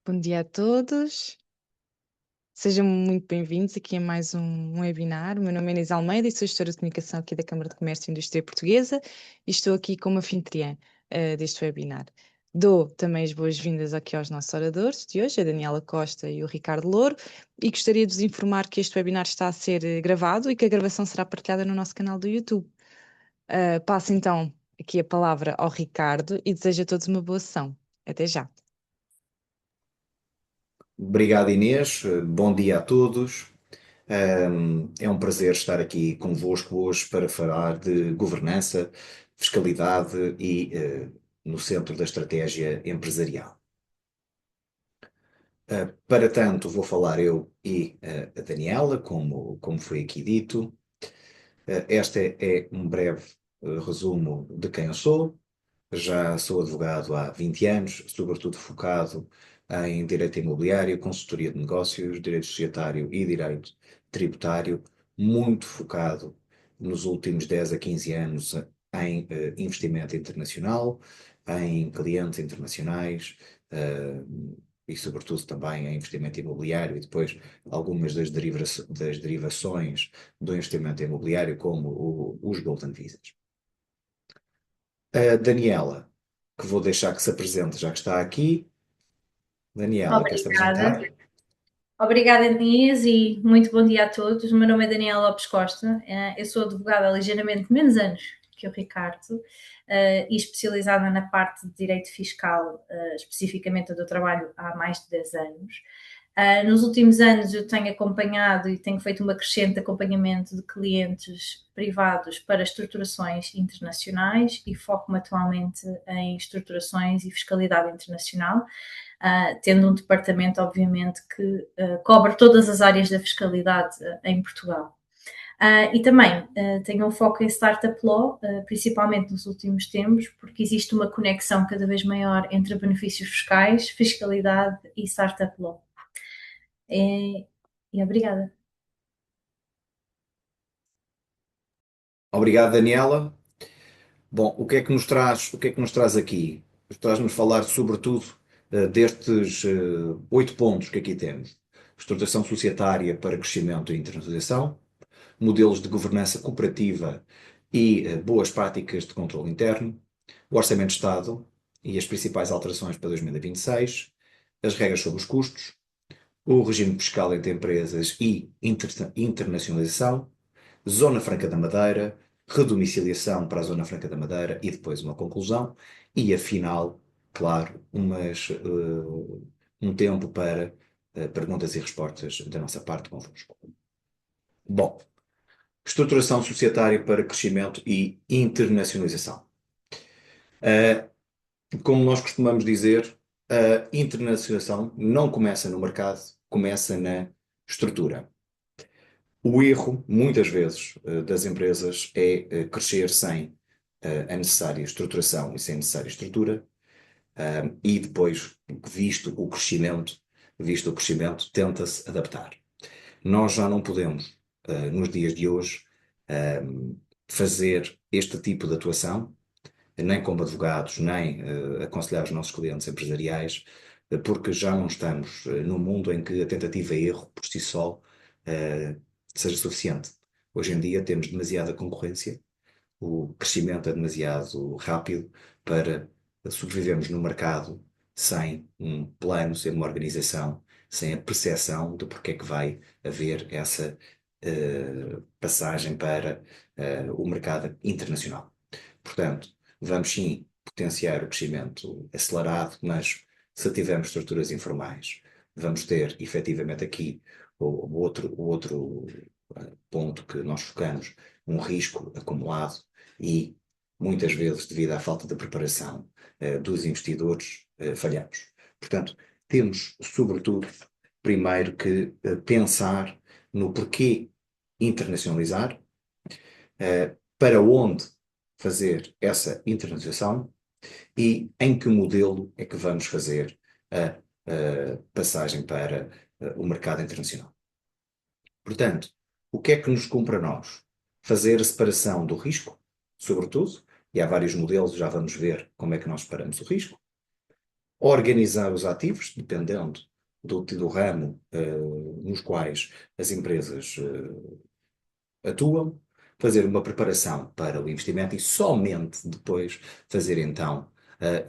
Bom dia a todos. Sejam muito bem-vindos aqui a mais um webinar. O meu nome é Inês Almeida e sou gestora de comunicação aqui da Câmara de Comércio e Indústria Portuguesa e estou aqui como anfitriã deste webinar. Dou também as boas-vindas aqui aos nossos oradores de hoje, a Daniela Costa e o Ricardo Louro, e gostaria de vos informar que este webinar está a ser gravado e que a gravação será partilhada no nosso canal do YouTube. Passo então aqui a palavra ao Ricardo e desejo a todos uma boa sessão. Até já. Obrigado, Inês. Bom dia a todos. É um prazer estar aqui convosco hoje para falar de governança, fiscalidade e no centro da estratégia empresarial. Para tanto, vou falar eu e a Daniela, como foi aqui dito. Este é um breve resumo de quem eu sou. Já sou advogado há 20 anos, sobretudo focado em direito imobiliário, consultoria de negócios, direito societário e direito tributário, muito focado nos últimos 10 a 15 anos em investimento internacional, em clientes internacionais, eh, e sobretudo também em investimento imobiliário e depois algumas das derivações do investimento imobiliário, como os Golden Visas. A Daniela, que vou deixar que se apresente já que está aqui. Daniela, quer-se Obrigada. apresentar? Obrigada, Inês, e muito bom dia a todos. O meu nome é Daniela Lopes Costa. Eu sou advogada há ligeiramente menos anos que o Ricardo e especializada na parte de direito fiscal, especificamente onde eu trabalho há mais de 10 anos. Nos últimos anos eu tenho acompanhado e tenho feito uma crescente acompanhamento de clientes privados para estruturações internacionais e foco-me atualmente em estruturações e fiscalidade internacional. Tendo um departamento, obviamente, que cobre todas as áreas da fiscalidade em Portugal. E também tenho um foco em Startup Law, principalmente nos últimos tempos, porque existe uma conexão cada vez maior entre benefícios fiscais, fiscalidade e Startup Law. E obrigada. Obrigado, Daniela. Bom, o que é que nos traz aqui? Traz-nos falar, sobretudo, destes 8 pontos que aqui temos. Estruturação societária para crescimento e internacionalização, modelos de governança cooperativa e boas práticas de controle interno, o Orçamento de Estado e as principais alterações para 2026, as regras sobre os custos, o regime fiscal entre empresas e internacionalização, Zona Franca da Madeira, redomiciliação para a Zona Franca da Madeira e depois uma conclusão, e afinal, claro, um tempo para perguntas e respostas da nossa parte convosco. Bom, estruturação societária para crescimento e internacionalização. Uh, Como nós costumamos dizer, a internacionalização não começa no mercado, começa na estrutura. O erro, muitas vezes, das empresas é crescer sem a necessária estruturação e sem a necessária estrutura, e depois, visto o crescimento, tenta-se adaptar. Nós já não podemos, nos dias de hoje, fazer este tipo de atuação, nem como advogados, nem aconselhar os nossos clientes empresariais, porque já não estamos num mundo em que a tentativa e erro por si só seja suficiente. Hoje em dia temos demasiada concorrência, o crescimento é demasiado rápido para sobrevivermos no mercado sem um plano, sem uma organização, sem a percepção de porque é que vai haver essa passagem para o mercado internacional. Portanto, vamos sim potenciar o crescimento acelerado, mas se tivermos estruturas informais, vamos ter efetivamente aqui o outro ponto que nós focamos, um risco acumulado e muitas vezes, devido à falta de preparação dos investidores, falhamos. Portanto, temos, sobretudo, primeiro que pensar no porquê internacionalizar, para onde fazer essa internacionalização e em que modelo é que vamos fazer a passagem para o mercado internacional. Portanto, o que é que nos cumpre a nós? Fazer a separação do risco, sobretudo, e há vários modelos, já vamos ver como é que nós separamos o risco. organizar os ativos, dependendo do ramo nos quais as empresas atuam, fazer uma preparação para o investimento e somente depois fazer então a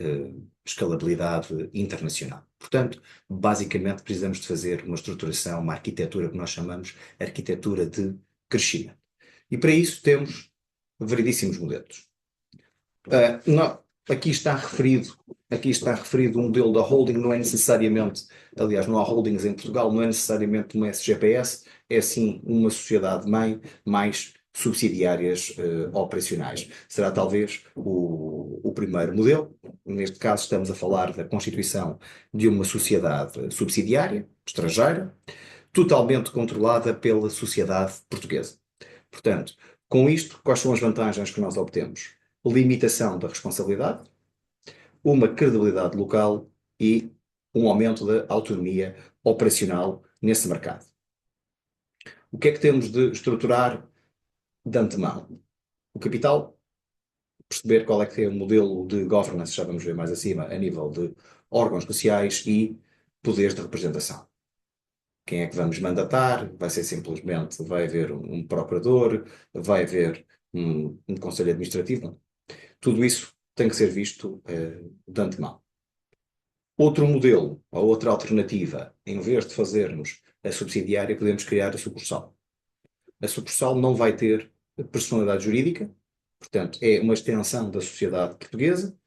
escalabilidade internacional. Portanto, basicamente precisamos de fazer uma estruturação, uma arquitetura que nós chamamos arquitetura de crescimento. E para isso temos variedíssimos modelos. Aqui está referido um modelo da holding, não é necessariamente, aliás, não há holdings em Portugal, não é necessariamente uma SGPS, é sim uma sociedade-mãe mais subsidiárias operacionais. Será talvez o primeiro modelo. Neste caso estamos a falar da constituição de uma sociedade subsidiária, estrangeira, totalmente controlada pela sociedade portuguesa. Portanto, com isto, quais são as vantagens que nós obtemos? Limitação da responsabilidade, uma credibilidade local e um aumento da autonomia operacional nesse mercado. O que é que temos de estruturar de antemão? O capital, perceber qual é que é o modelo de governance, já vamos ver mais acima, a nível de órgãos especiais e poderes de representação. Quem é que vamos mandatar? Vai ser simplesmente, vai haver um procurador, vai haver um conselho administrativo? Tudo isso tem que ser visto de antemão. Outro modelo, ou outra alternativa, em vez de fazermos a subsidiária, podemos criar a sucursal. A sucursal não vai ter personalidade jurídica, portanto, é uma extensão da sociedade portuguesa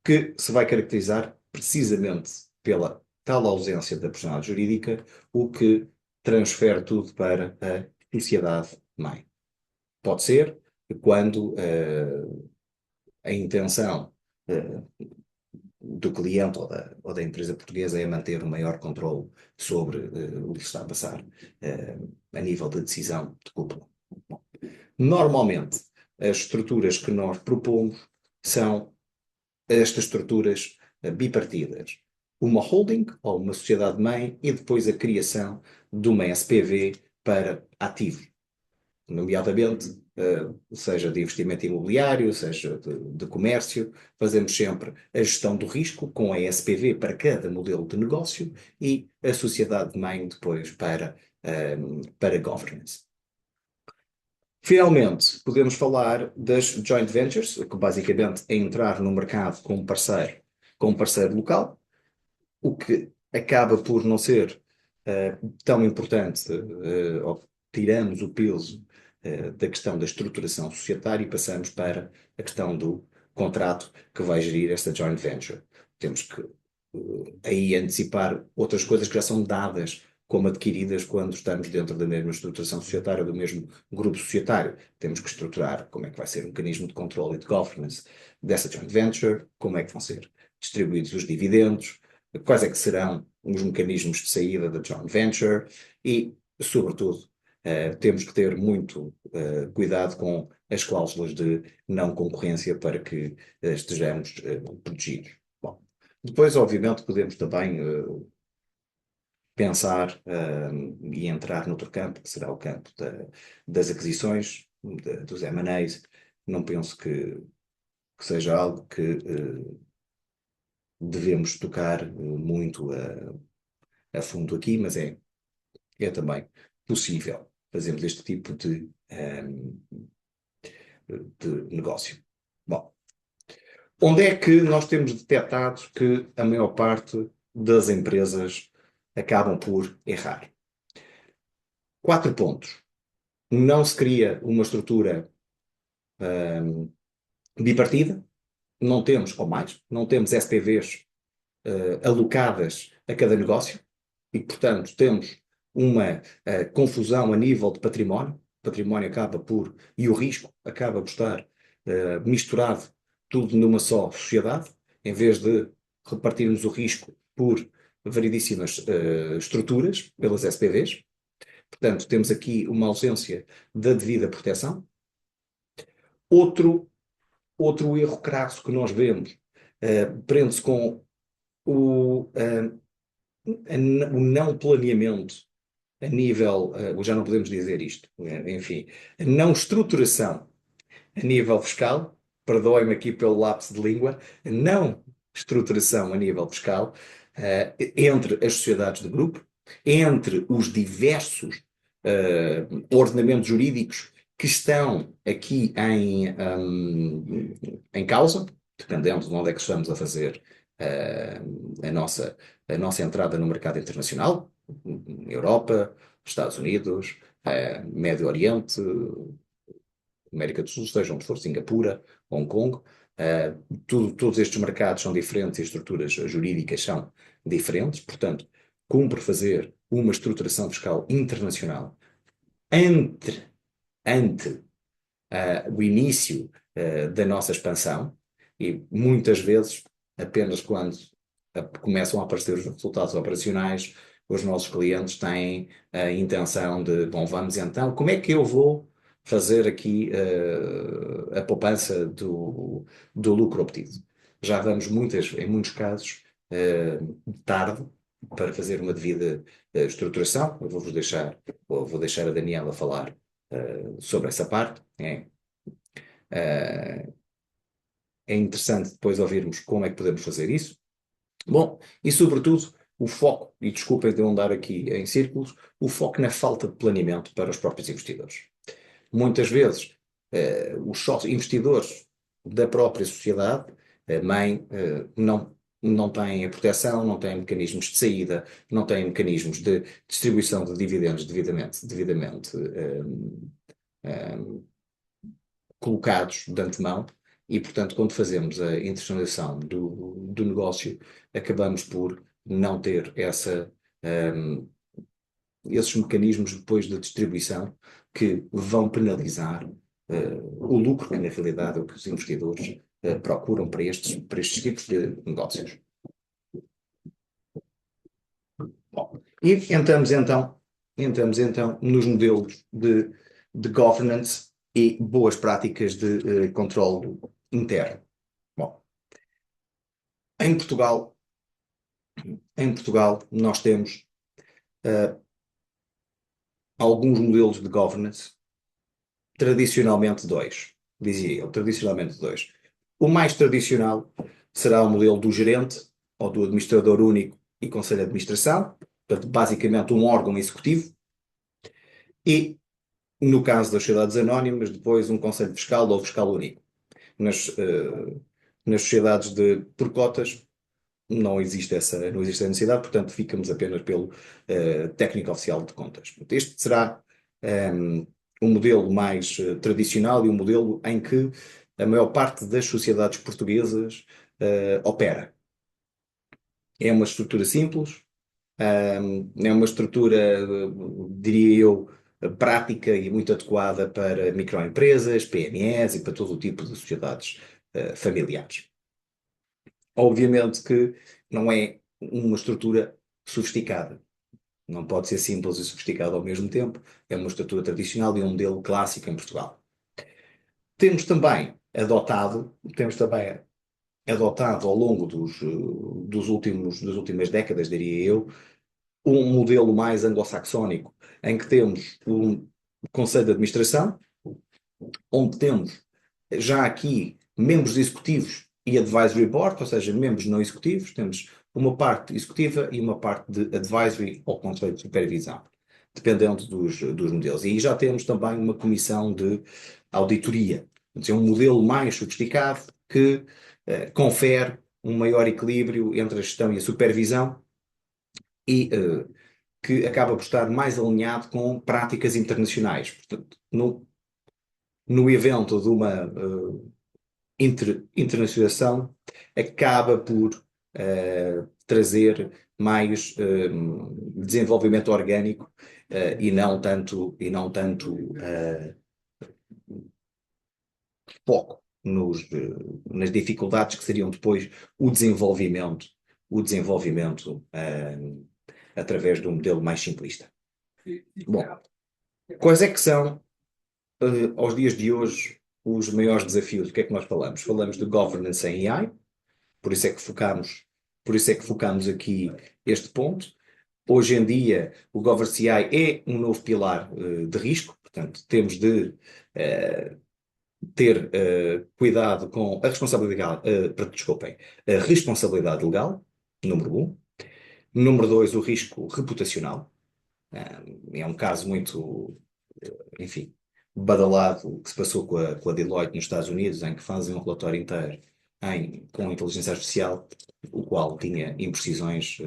que se vai caracterizar precisamente pela tal ausência da personalidade jurídica, o que transfere tudo para a sociedade-mãe. Pode ser quando a intenção do cliente ou da empresa portuguesa é manter um maior controle sobre o que está a passar a nível de decisão de cúpula. Normalmente, as estruturas que nós propomos são estas estruturas bipartidas. Uma holding ou uma sociedade-mãe e depois a criação de uma SPV para ativos, nomeadamente, seja de investimento imobiliário, seja de comércio, fazemos sempre a gestão do risco com a SPV para cada modelo de negócio e a sociedade-mãe depois para governance. Finalmente, podemos falar das joint ventures, que basicamente é entrar no mercado com um parceiro local, o que acaba por não ser tão importante, tiramos o peso da questão da estruturação societária e passamos para a questão do contrato que vai gerir esta joint venture. Temos que aí antecipar outras coisas que já são dadas como adquiridas quando estamos dentro da mesma estruturação societária, do mesmo grupo societário. Temos que estruturar como é que vai ser o mecanismo de controle e de governance dessa joint venture, como é que vão ser distribuídos os dividendos, quais é que serão os mecanismos de saída da joint venture e, sobretudo, temos que ter muito cuidado com as cláusulas de não concorrência para que estejamos protegidos. Bom, depois, obviamente, podemos também pensar e entrar noutro campo, que será o campo das aquisições, dos M&As. Não penso que seja algo que devemos tocar muito a fundo aqui, mas é também possível fazermos este tipo de negócio. Bom, onde é que nós temos detectado que a maior parte das empresas acabam por errar? 4 pontos. Não se cria uma estrutura bipartida, não temos, ou mais, não temos SPVs alocadas a cada negócio e, portanto, temos uma confusão a nível de património. O património e o risco acaba por estar misturado tudo numa só sociedade, em vez de repartirmos o risco por variedíssimas estruturas, pelas SPVs. Portanto, temos aqui uma ausência da devida proteção. Outro erro crasso que nós vemos prende-se com o não planeamento a nível, já não podemos dizer isto, enfim, a não estruturação a nível fiscal, perdoem-me aqui pelo lapso de língua, não estruturação a nível fiscal entre as sociedades de grupo, entre os diversos ordenamentos jurídicos que estão aqui em causa, dependendo de onde é que estamos a fazer a nossa entrada no mercado internacional, Europa, Estados Unidos, Médio Oriente, América do Sul, seja onde for, Singapura, Hong Kong. Todos estes mercados são diferentes e as estruturas jurídicas são diferentes, portanto, cumpre fazer uma estruturação fiscal internacional ante o início da nossa expansão, e muitas vezes, apenas quando começam a aparecer os resultados operacionais, os nossos clientes têm a intenção de, bom, vamos então, como é que eu vou fazer aqui a poupança do lucro obtido? Já vamos em muitos casos, tarde para fazer uma devida estruturação. Eu vou deixar a Daniela falar sobre essa parte. É interessante depois ouvirmos como é que podemos fazer isso. Bom, e sobretudo o foco, e desculpem de eu andar aqui em círculos, o foco na falta de planeamento para os próprios investidores. Muitas vezes, os investidores da própria sociedade, mãe, não têm a proteção, não têm mecanismos de saída, não têm mecanismos de distribuição de dividendos devidamente colocados de antemão, e, portanto, quando fazemos a internacionalização do negócio, acabamos por não ter esses mecanismos depois de distribuição que vão penalizar o lucro, que na realidade é o que os investidores procuram para estes tipos de negócios. Bom, e entramos então nos modelos de governance e boas práticas de controle interno. Bom, em Portugal nós temos alguns modelos de governance, tradicionalmente dois. O mais tradicional será o modelo do gerente ou do administrador único e conselho de administração, portanto, basicamente um órgão executivo, e, no caso das sociedades anónimas, depois um conselho fiscal ou fiscal único. Nas sociedades por cotas não existe essa necessidade, portanto ficamos apenas pelo técnico oficial de contas. Este será um modelo mais tradicional e um modelo em que a maior parte das sociedades portuguesas opera. É uma estrutura simples, é uma estrutura, diria eu, prática e muito adequada para microempresas, PMEs e para todo o tipo de sociedades familiares. Obviamente que não é uma estrutura sofisticada. Não pode ser simples e sofisticada ao mesmo tempo. É uma estrutura tradicional e um modelo clássico em Portugal. Temos também adotado ao longo das últimas décadas, diria eu, um modelo mais anglo-saxónico, em que temos um conselho de administração, onde temos já aqui membros executivos e advisory board, ou seja, membros não executivos. Temos uma parte executiva e uma parte de advisory ou conselho de supervisão, dependendo dos modelos. E aí já temos também uma comissão de auditoria. É um modelo mais sofisticado que confere um maior equilíbrio entre a gestão e a supervisão e que acaba por estar mais alinhado com práticas internacionais. Portanto, no evento de uma internacionalização, acaba por trazer mais desenvolvimento orgânico e não tanto foco nas dificuldades que seriam depois o desenvolvimento através de um modelo mais simplista. Bom, quais é que são, aos dias de hoje, os maiores desafios? O que é que nós falamos? Falamos de governance em AI, por isso é que focamos aqui este ponto. Hoje em dia, o Governance AI é um novo pilar de risco, portanto, temos de ter cuidado com a responsabilidade, desculpem, a responsabilidade legal, número um. Número dois, o risco reputacional. É um caso muito, enfim, badalado que se passou com a Deloitte nos Estados Unidos, em que fazem um relatório inteiro com inteligência artificial, o qual tinha imprecisões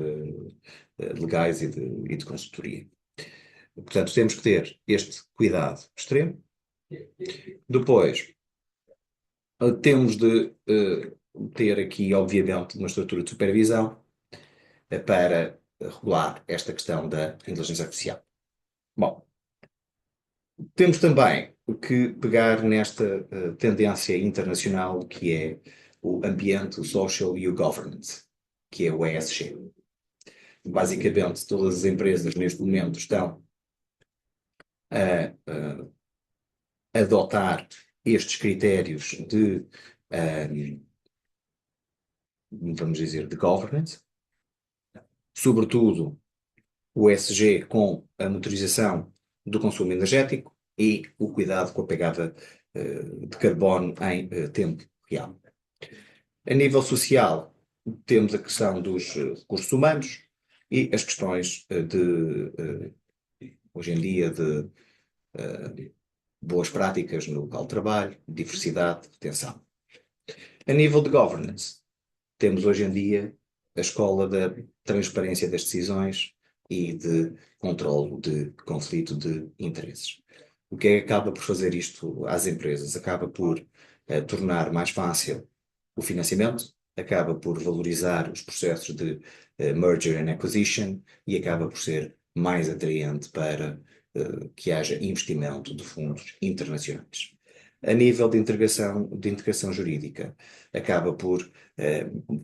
legais e de consultoria. Portanto, temos que ter este cuidado extremo. Depois, temos de ter aqui, obviamente, uma estrutura de supervisão para regular esta questão da inteligência artificial. Bom, temos também que pegar nesta tendência internacional que é o ambiente, o social e o governance, que é o ESG. Basicamente, todas as empresas neste momento estão a adotar estes critérios de, vamos dizer, de governance, sobretudo o ESG com a monitorização do consumo energético e o cuidado com a pegada de carbono em tempo real. A nível social, temos a questão dos recursos humanos e as questões hoje em dia, de boas práticas no local de trabalho, diversidade, retenção. A nível de governance, temos hoje em dia a escola da transparência das decisões e de controlo de conflito de interesses. O que é que acaba por fazer isto às empresas? Acaba por tornar mais fácil o financiamento, acaba por valorizar os processos de merger and acquisition e acaba por ser mais atraente para que haja investimento de fundos internacionais. A nível de integração jurídica, acaba por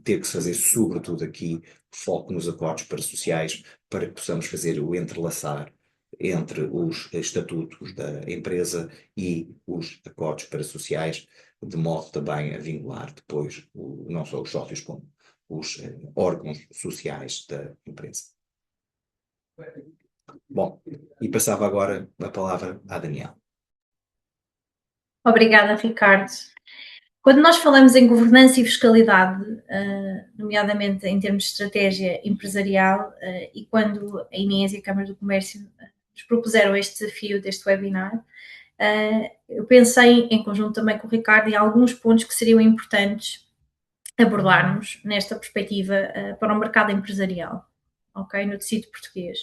ter que se fazer, sobretudo aqui, foco nos acordos parasociais para que possamos fazer o entrelaçar entre os estatutos da empresa e os acordos parasociais, de modo também a vincular depois não só os sócios, como os órgãos sociais da empresa. Bom, e passava agora a palavra à Daniela. Obrigada, Ricardo. Quando nós falamos em governança e fiscalidade, nomeadamente em termos de estratégia empresarial, e quando a Inês e a Câmara do Comércio nos propuseram este desafio deste webinar, eu pensei em conjunto também com o Ricardo em alguns pontos que seriam importantes abordarmos nesta perspectiva para o mercado empresarial, ok, no tecido português.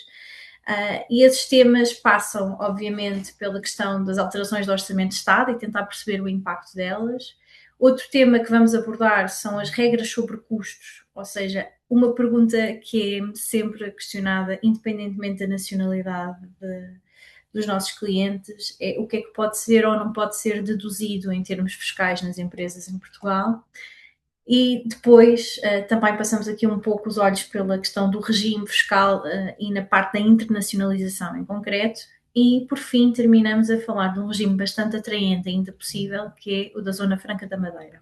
E esses temas passam, obviamente, pela questão das alterações do Orçamento de Estado e tentar perceber o impacto delas. Outro tema que vamos abordar são as regras sobre custos, ou seja, uma pergunta que é sempre questionada, independentemente da nacionalidade dos nossos clientes, é o que é que pode ser ou não pode ser deduzido em termos fiscais nas empresas em Portugal. E depois também passamos aqui um pouco os olhos pela questão do regime fiscal e na parte da internacionalização em concreto. E, por fim, terminamos a falar de um regime bastante atraente, ainda possível, que é o da Zona Franca da Madeira.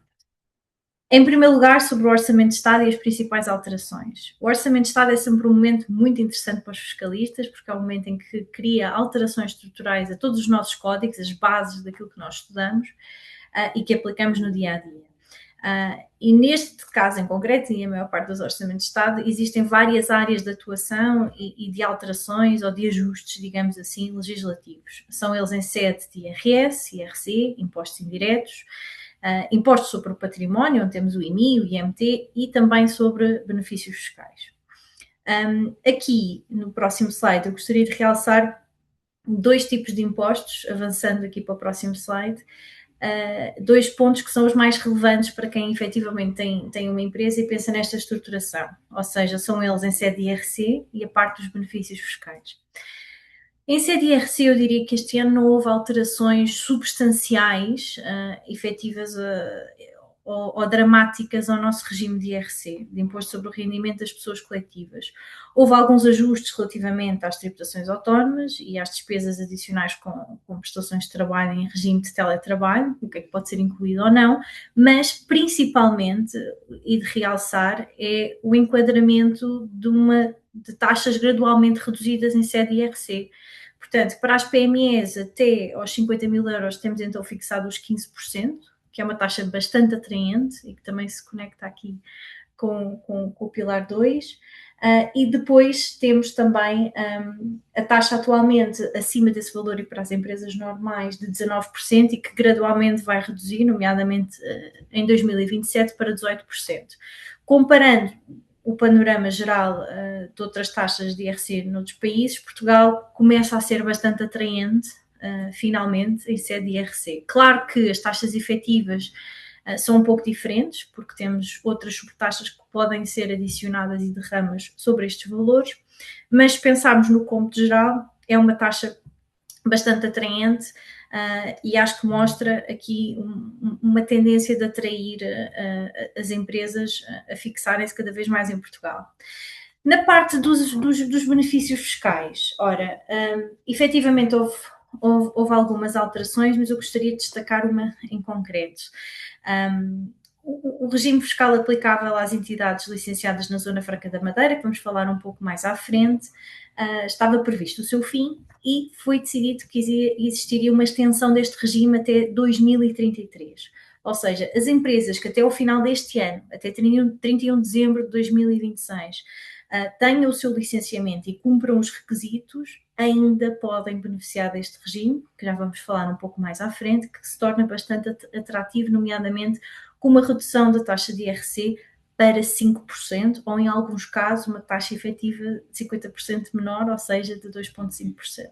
Em primeiro lugar, sobre o Orçamento de Estado e as principais alterações. O Orçamento de Estado é sempre um momento muito interessante para os fiscalistas, porque é um momento em que cria alterações estruturais a todos os nossos códigos, as bases daquilo que nós estudamos e que aplicamos no dia a dia. E neste caso em concreto, e a maior parte dos orçamentos de Estado, existem várias áreas de atuação e de alterações ou de ajustes, digamos assim, legislativos. São eles em sede de IRS, IRC, impostos indiretos, impostos sobre o património, onde temos o IMI, o IMT, e também sobre benefícios fiscais. Aqui, no próximo slide, eu gostaria de realçar dois tipos de impostos, avançando aqui para o próximo slide. Dois pontos que são os mais relevantes para quem efetivamente tem uma empresa e pensa nesta estruturação, ou seja, são eles em sede de IRC e a parte dos benefícios fiscais. Em sede de IRC, eu diria que este ano não houve alterações substanciais, efetivas ou dramáticas ao nosso regime de IRC, de Imposto sobre o Rendimento das Pessoas Coletivas. Houve alguns ajustes relativamente às tributações autónomas e às despesas adicionais com prestações de trabalho em regime de teletrabalho, o que é que pode ser incluído ou não, mas principalmente, e de realçar, é o enquadramento de taxas gradualmente reduzidas em sede de IRC. Portanto, para as PMEs até aos 50 mil euros temos então fixado os 15%, que é uma taxa bastante atraente e que também se conecta aqui com o pilar 2. E depois temos também a taxa atualmente acima desse valor e para as empresas normais de 19% e que gradualmente vai reduzir, nomeadamente em 2027 para 18%. Comparando o panorama geral de outras taxas de IRC noutros países, Portugal começa a ser bastante atraente, finalmente, em sede de IRC. Claro que as taxas efetivas são um pouco diferentes, porque temos outras subtaxas que podem ser adicionadas e derramas sobre estes valores, mas se pensarmos no cômputo geral, é uma taxa bastante atraente e acho que mostra aqui uma tendência de atrair as empresas a fixarem-se cada vez mais em Portugal. Na parte dos benefícios fiscais, ora, efetivamente houve algumas alterações, mas eu gostaria de destacar uma em concreto. O regime fiscal aplicável às entidades licenciadas na Zona Franca da Madeira, que vamos falar um pouco mais à frente, estava previsto o seu fim e foi decidido que existiria uma extensão deste regime até 2033. Ou seja, as empresas que até ao final deste ano, até 31 de dezembro de 2026, tenham o seu licenciamento e cumpram os requisitos, ainda podem beneficiar deste regime, que já vamos falar um pouco mais à frente, que se torna bastante atrativo, nomeadamente com uma redução da taxa de IRC para 5%, ou em alguns casos uma taxa efetiva de 50% menor, ou seja, de 2,5%.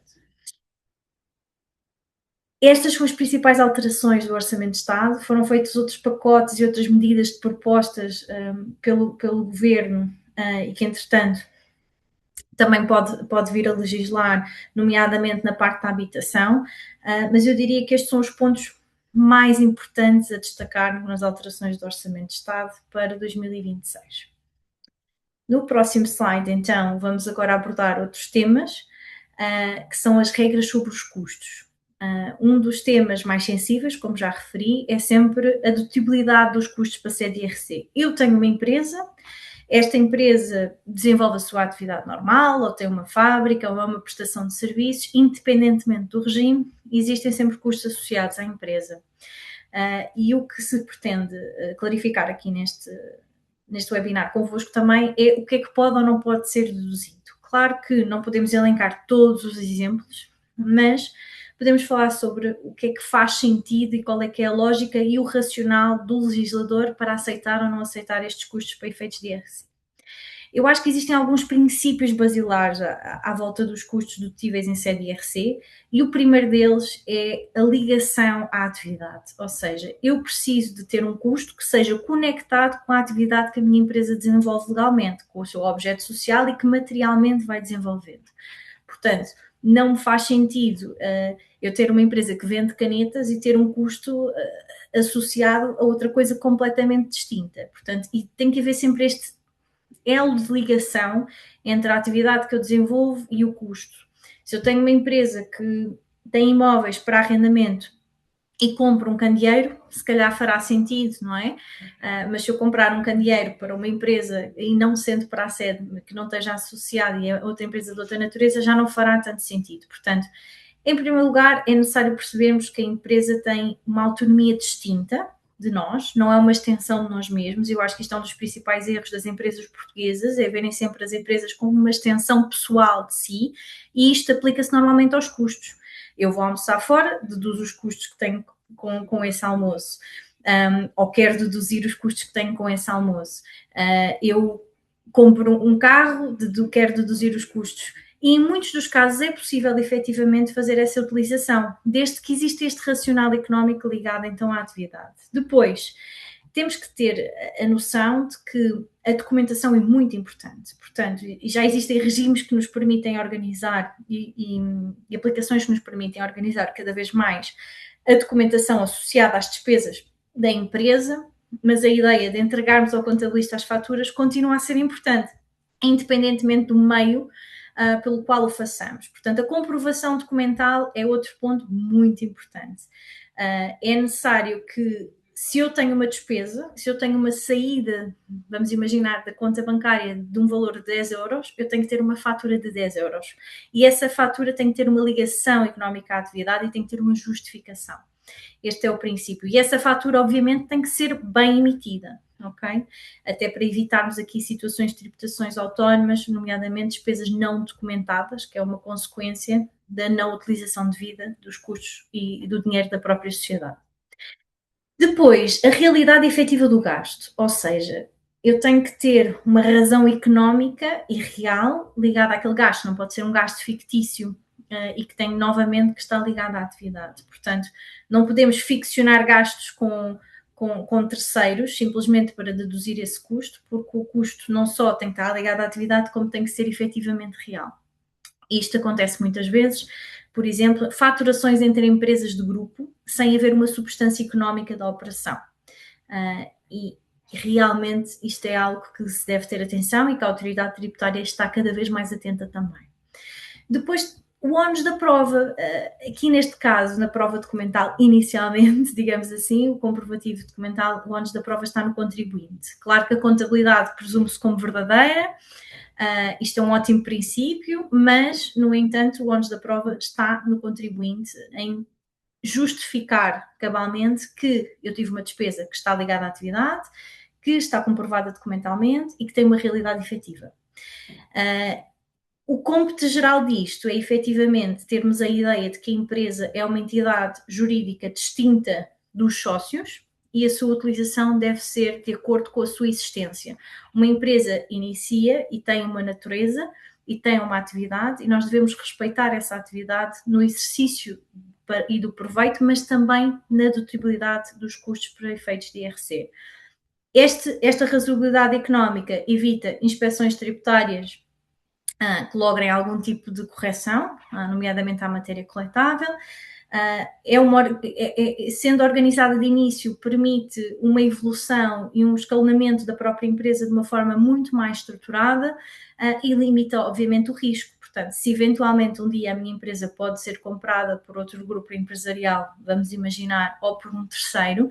Estas são as principais alterações do Orçamento de Estado. Foram feitos outros pacotes e outras medidas propostas pelo Governo e que, entretanto, também pode vir a legislar, nomeadamente na parte da habitação, mas eu diria que estes são os pontos mais importantes a destacar nas alterações do Orçamento de Estado para 2026. No próximo slide, então, vamos agora abordar outros temas, que são as regras sobre os custos. Um dos temas mais sensíveis, como já referi, é sempre a dedutibilidade dos custos para sede IRC. Eu tenho uma empresa, esta empresa desenvolve a sua atividade normal, ou tem uma fábrica, ou é uma prestação de serviços, independentemente do regime, existem sempre custos associados à empresa. E o que se pretende clarificar aqui neste webinar convosco também é o que é que pode ou não pode ser deduzido. Claro que não podemos elencar todos os exemplos, mas podemos falar sobre o que é que faz sentido e qual é que é a lógica e o racional do legislador para aceitar ou não aceitar estes custos para efeitos de IRC. Eu acho que existem alguns princípios basilares à volta dos custos dedutíveis em sede IRC e o primeiro deles é a ligação à atividade, ou seja, eu preciso de ter um custo que seja conectado com a atividade que a minha empresa desenvolve legalmente, com o seu objeto social e que materialmente vai desenvolvendo. Portanto, não me faz sentido eu ter uma empresa que vende canetas e ter um custo associado a outra coisa completamente distinta. Portanto, e tem que haver sempre este elo de ligação entre a atividade que eu desenvolvo e o custo. Se eu tenho uma empresa que tem imóveis para arrendamento e compro um candeeiro, se calhar fará sentido, não é? Mas se eu comprar um candeeiro para uma empresa e não sendo para a sede, que não esteja associada e é outra empresa de outra natureza, já não fará tanto sentido. Portanto, em primeiro lugar, é necessário percebermos que a empresa tem uma autonomia distinta de nós, não é uma extensão de nós mesmos. Eu acho que isto é um dos principais erros das empresas portuguesas, é verem sempre as empresas como uma extensão pessoal de si, e isto aplica-se normalmente aos custos. Eu vou almoçar fora, deduzo os custos que tenho com esse almoço, ou quero deduzir os custos que tenho com esse almoço. Eu compro um carro, quero deduzir os custos. E em muitos dos casos é possível efetivamente fazer essa utilização, desde que existe este racional económico ligado então à atividade. Depois, temos que ter a noção de que a documentação é muito importante. Portanto, já existem regimes que nos permitem organizar e aplicações que nos permitem organizar cada vez mais a documentação associada às despesas da empresa, mas a ideia de entregarmos ao contabilista as faturas continua a ser importante, independentemente do meio pelo qual o façamos. Portanto, a comprovação documental é outro ponto muito importante. É necessário que se eu tenho uma despesa, se eu tenho uma saída, vamos imaginar, da conta bancária de um valor de 10 euros, eu tenho que ter uma fatura de 10 euros. E essa fatura tem que ter uma ligação económica à atividade e tem que ter uma justificação. Este é o princípio. E essa fatura, obviamente, tem que ser bem emitida, ok? Até para evitarmos aqui situações de tributações autónomas, nomeadamente despesas não documentadas, que é uma consequência da não utilização devida dos custos e do dinheiro da própria sociedade. Depois, a realidade efetiva do gasto, ou seja, eu tenho que ter uma razão económica e real ligada àquele gasto, não pode ser um gasto fictício e que tem novamente que estar ligado à atividade. Portanto, não podemos ficcionar gastos com terceiros, simplesmente para deduzir esse custo, porque o custo não só tem que estar ligado à atividade, como tem que ser efetivamente real. Isto acontece muitas vezes, por exemplo, faturações entre empresas de grupo, sem haver uma substância económica da operação. E realmente isto é algo que se deve ter atenção e que a autoridade tributária está cada vez mais atenta também. Depois, o ónus da prova. Aqui neste caso, na prova documental, inicialmente, digamos assim, o comprovativo documental, o ónus da prova está no contribuinte. Claro que a contabilidade presume-se como verdadeira, isto é um ótimo princípio, mas, no entanto, o ónus da prova está no contribuinte em justificar cabalmente que eu tive uma despesa que está ligada à atividade, que está comprovada documentalmente e que tem uma realidade efetiva. O cômputo geral disto é efetivamente termos a ideia de que a empresa é uma entidade jurídica distinta dos sócios e a sua utilização deve ser de acordo com a sua existência. Uma empresa inicia e tem uma natureza e tem uma atividade e nós devemos respeitar essa atividade no exercício e do proveito, mas também na dedutibilidade dos custos para efeitos de IRC. Esta razoabilidade económica evita inspeções tributárias que logrem algum tipo de correção, nomeadamente à matéria coletável. Sendo organizada de início, permite uma evolução e um escalonamento da própria empresa de uma forma muito mais estruturada e limita, obviamente, o risco. Portanto, se eventualmente um dia a minha empresa pode ser comprada por outro grupo empresarial, vamos imaginar, ou por um terceiro,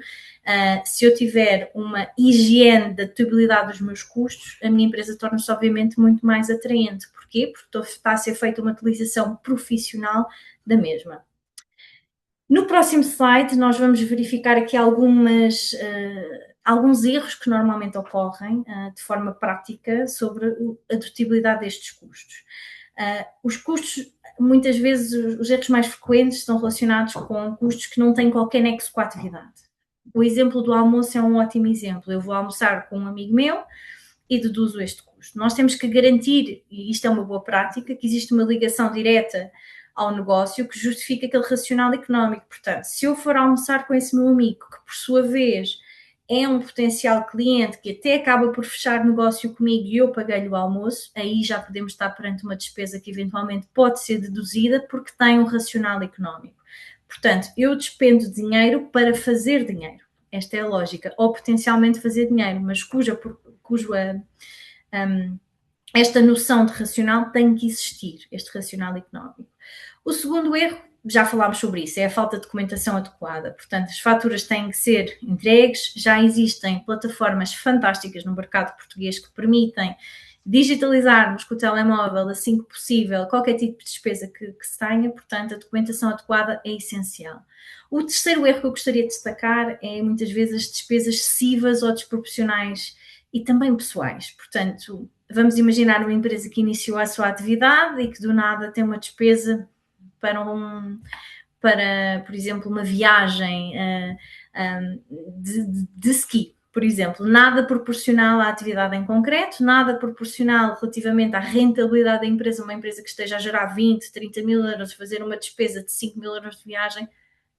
se eu tiver uma higiene da detutibilidade dos meus custos, a minha empresa torna-se, obviamente, muito mais atraente. Porquê? Porque está a ser feita uma utilização profissional da mesma. No próximo slide, nós vamos verificar aqui alguns erros que normalmente ocorrem de forma prática sobre a dedutibilidade destes custos. Os custos, muitas vezes, os erros mais frequentes estão relacionados com custos que não têm qualquer nexo com a atividade. O exemplo do almoço é um ótimo exemplo. Eu vou almoçar com um amigo meu e deduzo este custo. Nós temos que garantir, e isto é uma boa prática, que existe uma ligação direta ao negócio que justifica aquele racional económico. Portanto, se eu for almoçar com esse meu amigo, que por sua vez é um potencial cliente que até acaba por fechar negócio comigo e eu paguei-lhe o almoço, aí já podemos estar perante uma despesa que eventualmente pode ser deduzida porque tem um racional económico. Portanto, eu despendo dinheiro para fazer dinheiro. Esta é a lógica. Ou potencialmente fazer dinheiro, mas esta noção de racional tem que existir, este racional económico. O segundo erro, já falámos sobre isso, é a falta de documentação adequada. Portanto, as faturas têm que ser entregues, já existem plataformas fantásticas no mercado português que permitem digitalizarmos com o telemóvel, assim que possível, qualquer tipo de despesa que se tenha, portanto, a documentação adequada é essencial. O terceiro erro que eu gostaria de destacar é, muitas vezes, as despesas excessivas ou desproporcionais e também pessoais. Portanto, vamos imaginar uma empresa que iniciou a sua atividade e que do nada tem uma despesa para por exemplo, uma viagem de ski, por exemplo. Nada proporcional à atividade em concreto, nada proporcional relativamente à rentabilidade da empresa, uma empresa que esteja a gerar 20, 30 mil euros, fazer uma despesa de 5 mil euros de viagem,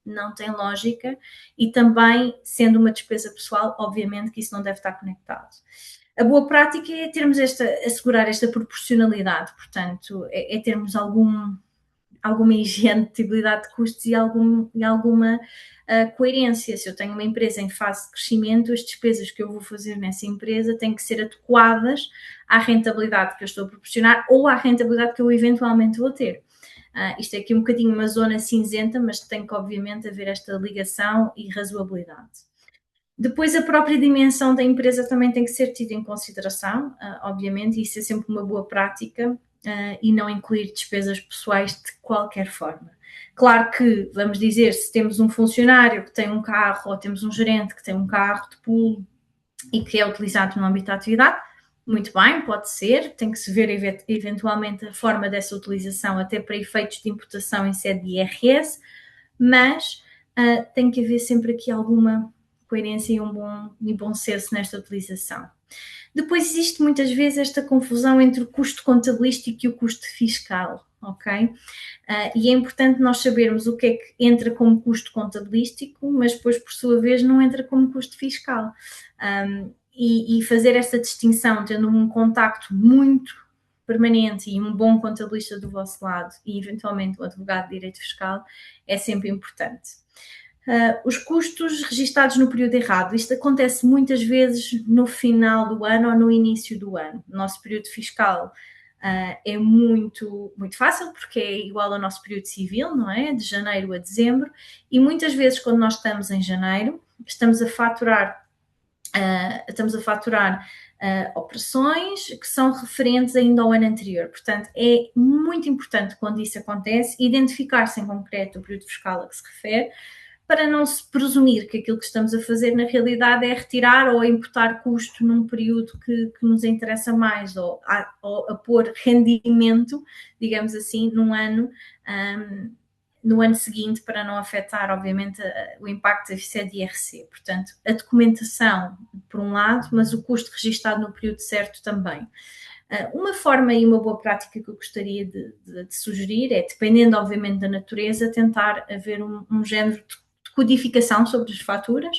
não tem lógica, e também, sendo uma despesa pessoal, obviamente que isso não deve estar conectado. A boa prática é assegurar esta proporcionalidade, portanto, é termos alguma higiene de dedutibilidade de custos e alguma coerência. Se eu tenho uma empresa em fase de crescimento, as despesas que eu vou fazer nessa empresa têm que ser adequadas à rentabilidade que eu estou a proporcionar ou à rentabilidade que eu eventualmente vou ter. Isto é aqui um bocadinho uma zona cinzenta, mas tem que obviamente haver esta ligação e razoabilidade. Depois, a própria dimensão da empresa também tem que ser tida em consideração, obviamente, e isso é sempre uma boa prática, e não incluir despesas pessoais de qualquer forma. Claro que, vamos dizer, se temos um funcionário que tem um carro, ou temos um gerente que tem um carro de pool e que é utilizado no âmbito da atividade, muito bem, pode ser, tem que se ver eventualmente a forma dessa utilização, até para efeitos de imputação em sede de IRS, mas tem que haver sempre aqui alguma coerência e um bom senso nesta utilização. Depois existe muitas vezes esta confusão entre o custo contabilístico e o custo fiscal, ok? E é importante nós sabermos o que é que entra como custo contabilístico, mas depois, por sua vez, não entra como custo fiscal. E fazer esta distinção, tendo um contacto muito permanente e um bom contabilista do vosso lado e, eventualmente, o advogado de direito fiscal, é sempre importante. Os custos registados no período errado. Isto acontece muitas vezes no final do ano ou no início do ano. O nosso período fiscal é muito, muito fácil, porque é igual ao nosso período civil, não é? De janeiro a dezembro. E muitas vezes, quando nós estamos em janeiro, estamos a faturar operações que são referentes ainda ao ano anterior. Portanto, é muito importante, quando isso acontece, identificar-se em concreto o período fiscal a que se refere, para não se presumir que aquilo que estamos a fazer na realidade é retirar ou imputar custo num período que nos interessa mais, ou a pôr rendimento, digamos assim, no ano seguinte, para não afetar, obviamente, o impacto da sede IRC. Portanto, a documentação, por um lado, mas o custo registado no período certo também. Uma forma e uma boa prática que eu gostaria de sugerir é, dependendo, obviamente, da natureza, tentar haver um género de codificação sobre as faturas,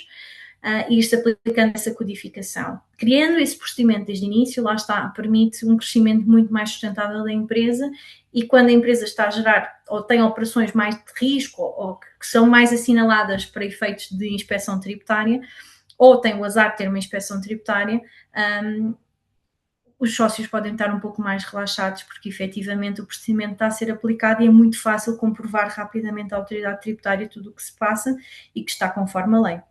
e isto aplicando essa codificação. Criando esse procedimento desde o início, lá está, permite um crescimento muito mais sustentável da empresa, e quando a empresa está a gerar ou tem operações mais de risco ou que são mais assinaladas para efeitos de inspeção tributária, ou tem o azar de ter uma inspeção tributária, os sócios podem estar um pouco mais relaxados, porque efetivamente o procedimento está a ser aplicado e é muito fácil comprovar rapidamente à autoridade tributária tudo o que se passa e que está conforme a lei.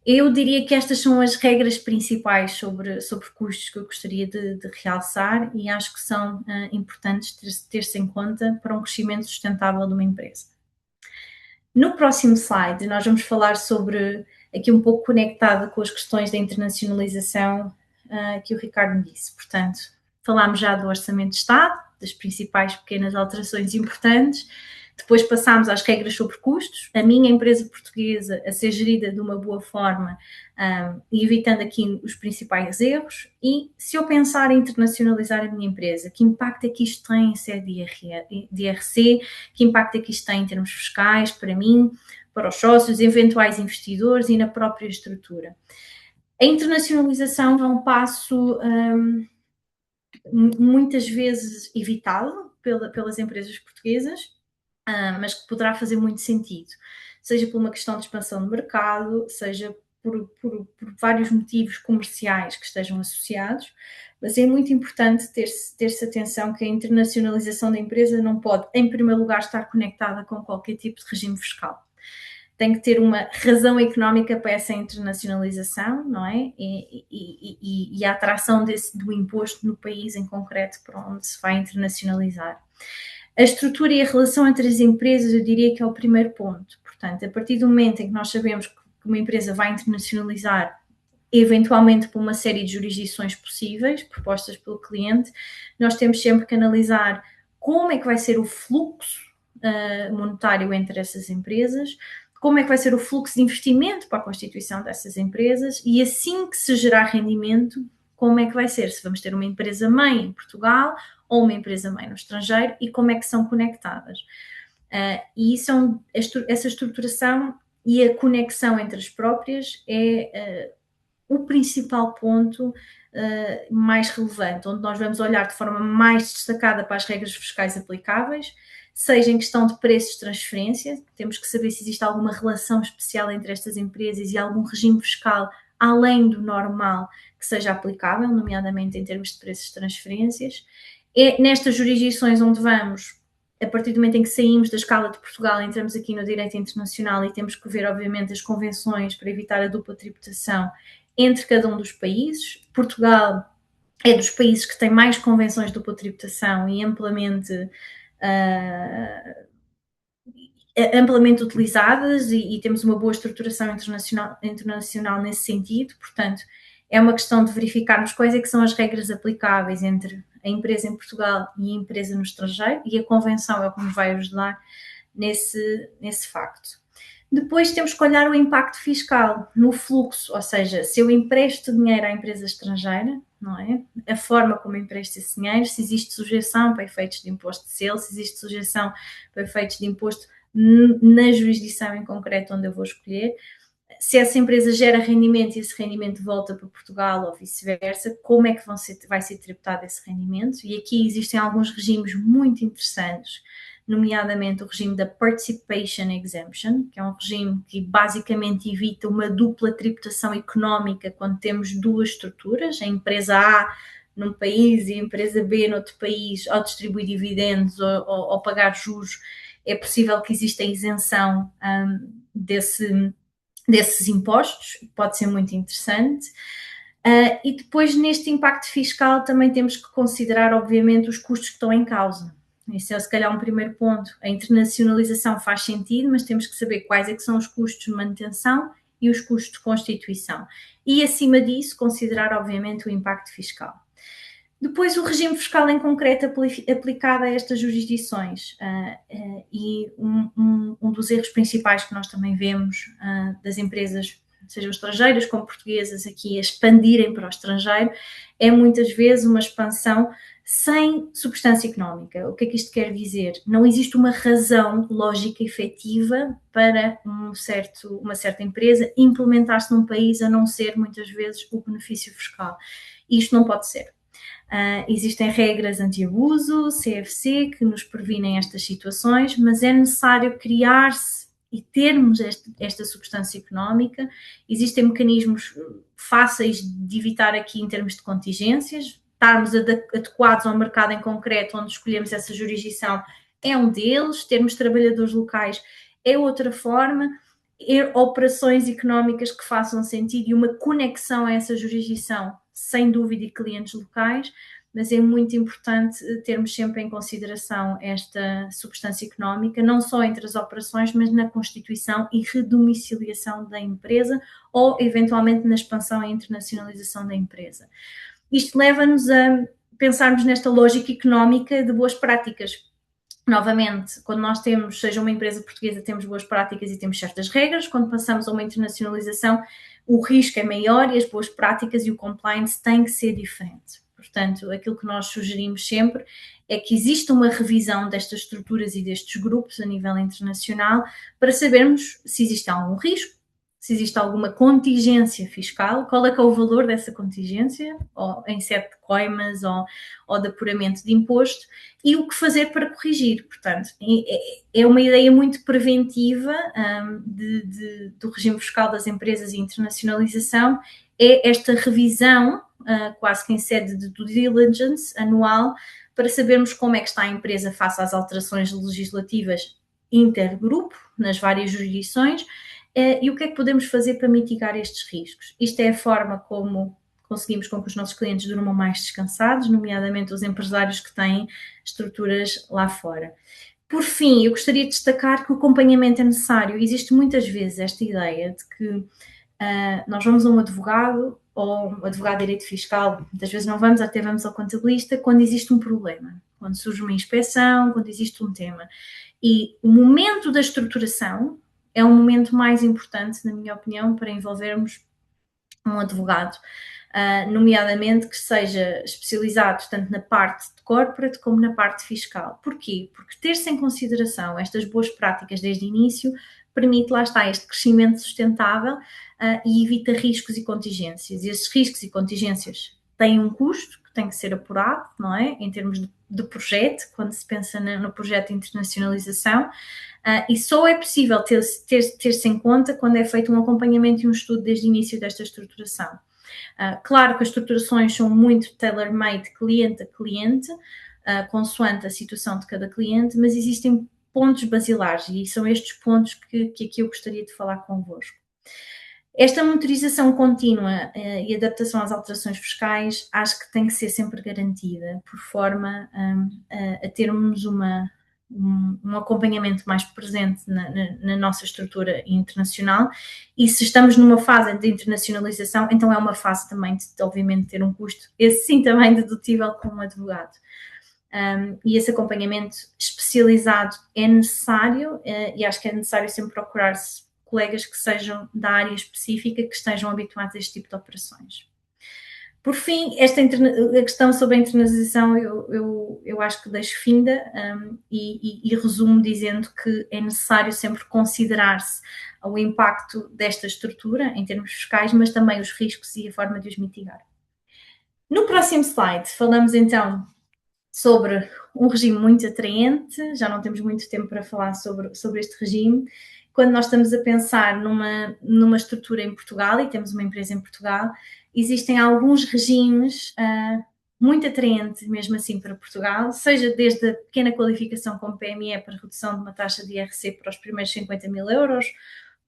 Eu diria que estas são as regras principais sobre custos que eu gostaria de realçar, e acho que são importantes ter-se em conta para um crescimento sustentável de uma empresa. No próximo slide, nós vamos falar sobre, aqui um pouco conectado com as questões da internacionalização que o Ricardo me disse. Portanto, falámos já do Orçamento de Estado, das principais pequenas alterações importantes. Depois passámos às regras sobre custos, a minha empresa portuguesa a ser gerida de uma boa forma, e evitando aqui os principais erros. E se eu pensar em internacionalizar a minha empresa, que impacto é que isto tem em sede de IRC, que impacto é que isto tem em termos fiscais para mim, para os sócios, eventuais investidores e na própria estrutura. A internacionalização é um passo muitas vezes evitado pelas empresas portuguesas, mas que poderá fazer muito sentido, seja por uma questão de expansão de mercado, seja por vários motivos comerciais que estejam associados, mas é muito importante ter-se atenção que a internacionalização da empresa não pode, em primeiro lugar, estar conectada com qualquer tipo de regime fiscal. Tem que ter uma razão económica para essa internacionalização, não é? E a atração do imposto no país em concreto para onde se vai internacionalizar. A estrutura e a relação entre as empresas, eu diria que é o primeiro ponto. Portanto, a partir do momento em que nós sabemos que uma empresa vai internacionalizar, eventualmente por uma série de jurisdições possíveis, propostas pelo cliente, nós temos sempre que analisar como é que vai ser o fluxo monetário entre essas empresas, como é que vai ser o fluxo de investimento para a constituição dessas empresas, e assim que se gerar rendimento, como é que vai ser, se vamos ter uma empresa-mãe em Portugal ou uma empresa-mãe no estrangeiro, e como é que são conectadas. E essa estruturação e a conexão entre as próprias é o principal ponto mais relevante, onde nós vamos olhar de forma mais destacada para as regras fiscais aplicáveis, seja em questão de preços de transferência, temos que saber se existe alguma relação especial entre estas empresas e algum regime fiscal além do normal que seja aplicável, nomeadamente em termos de preços de transferências. É nestas jurisdições onde vamos a partir do momento em que saímos da escala de Portugal, entramos aqui no direito internacional e temos que ver, obviamente, as convenções para evitar a dupla tributação entre cada um dos países. Portugal é dos países que tem mais convenções de dupla tributação e amplamente utilizadas e temos uma boa estruturação internacional nesse sentido. Portanto, é uma questão de verificarmos quais é que são as regras aplicáveis entre a empresa em Portugal e a empresa no estrangeiro, e a convenção é o que nos vai ajudar nesse facto. Depois temos que olhar o impacto fiscal no fluxo, ou seja, se eu empresto dinheiro à empresa estrangeira, não é? A forma como empresto esse dinheiro, se existe sujeição para efeitos de imposto de selo, se existe sujeição para efeitos de imposto na jurisdição em concreto onde eu vou escolher, se essa empresa gera rendimento e esse rendimento volta para Portugal ou vice-versa, como é que vai ser tributado esse rendimento? E aqui existem alguns regimes muito interessantes, nomeadamente o regime da Participation Exemption, que é um regime que basicamente evita uma dupla tributação económica quando temos duas estruturas, a empresa A num país e a empresa B noutro país, ao distribuir dividendos ou pagar juros, é possível que exista isenção desses impostos, pode ser muito interessante. E depois, neste impacto fiscal, também temos que considerar, obviamente, os custos que estão em causa. Isso é, se calhar, um primeiro ponto. A internacionalização faz sentido, mas temos que saber quais é que são os custos de manutenção e os custos de constituição. E, acima disso, considerar, obviamente, o impacto fiscal. Depois, o regime fiscal em concreto aplicado a estas jurisdições. E um dos erros principais que nós também vemos das empresas, sejam estrangeiras como portuguesas, aqui a expandirem para o estrangeiro, é muitas vezes uma expansão sem substância económica. O que é que isto quer dizer? Não existe uma razão lógica efetiva para uma certa empresa implementar-se num país a não ser, muitas vezes, o benefício fiscal. Isto não pode ser. Existem regras anti-abuso, CFC, que nos previnem estas situações, mas é necessário criar-se e termos esta substância económica. Existem mecanismos fáceis de evitar aqui em termos de contingências, estarmos adequados ao mercado em concreto onde escolhemos essa jurisdição é um deles, termos trabalhadores locais é outra forma, operações económicas que façam sentido e uma conexão a essa jurisdição, sem dúvida, e clientes locais, mas é muito importante termos sempre em consideração esta substância económica, não só entre as operações, mas na constituição e redomiciliação da empresa ou, eventualmente, na expansão e internacionalização da empresa. Isto leva-nos a pensarmos nesta lógica económica de boas práticas. Novamente, quando nós temos, seja uma empresa portuguesa, temos boas práticas e temos certas regras. Quando passamos a uma internacionalização, o risco é maior e as boas práticas e o compliance têm que ser diferente. Portanto, aquilo que nós sugerimos sempre é que exista uma revisão destas estruturas e destes grupos a nível internacional para sabermos se existe algum risco, se existe alguma contingência fiscal, qual é que é o valor dessa contingência, ou em sede de coimas ou de apuramento de imposto, e o que fazer para corrigir. Portanto, é uma ideia muito preventiva do regime fiscal das empresas e internacionalização, é esta revisão, quase que em sede de due diligence anual, para sabermos como é que está a empresa face às alterações legislativas intergrupo, nas várias jurisdições, e o que é que podemos fazer para mitigar estes riscos. Isto é a forma como conseguimos com que os nossos clientes durmam mais descansados, nomeadamente os empresários que têm estruturas lá fora. Por fim, eu gostaria de destacar que o acompanhamento é necessário. Existe muitas vezes esta ideia de que nós vamos a um advogado ou um advogado de direito fiscal, muitas vezes não vamos, até vamos ao contabilista, quando existe um problema, quando surge uma inspeção, quando existe um tema. E o momento da estruturação é um momento mais importante, na minha opinião, para envolvermos um advogado, nomeadamente que seja especializado tanto na parte de corporate como na parte fiscal. Porquê? Porque ter-se em consideração estas boas práticas desde o início permite, lá está, este crescimento sustentável e evita riscos e contingências. E esses riscos e contingências têm um custo que tem que ser apurado, não é? Em termos de projeto, quando se pensa no projeto de internacionalização, e só é possível ter-se em conta quando é feito um acompanhamento e um estudo desde o início desta estruturação. Claro que as estruturações são muito tailor-made, cliente a cliente, consoante a situação de cada cliente, mas existem pontos basilares e são estes pontos que aqui eu gostaria de falar convosco. Esta monitorização contínua e adaptação às alterações fiscais acho que tem que ser sempre garantida, por forma a termos um acompanhamento mais presente na nossa estrutura internacional, e se estamos numa fase de internacionalização, então é uma fase também de obviamente ter um custo, esse sim também dedutível com um advogado. E esse acompanhamento especializado é necessário, e acho que é necessário sempre procurar-se colegas que sejam da área específica, que estejam habituados a este tipo de operações. Por fim, a questão sobre a internalização eu acho que deixo finda e resumo dizendo que é necessário sempre considerar-se o impacto desta estrutura em termos fiscais, mas também os riscos e a forma de os mitigar. No próximo slide falamos então sobre um regime muito atraente, já não temos muito tempo para falar sobre este regime. Quando nós estamos a pensar numa estrutura em Portugal e temos uma empresa em Portugal, existem alguns regimes muito atraentes mesmo assim para Portugal, seja desde a pequena qualificação como PME para redução de uma taxa de IRC para os primeiros 50.000 euros,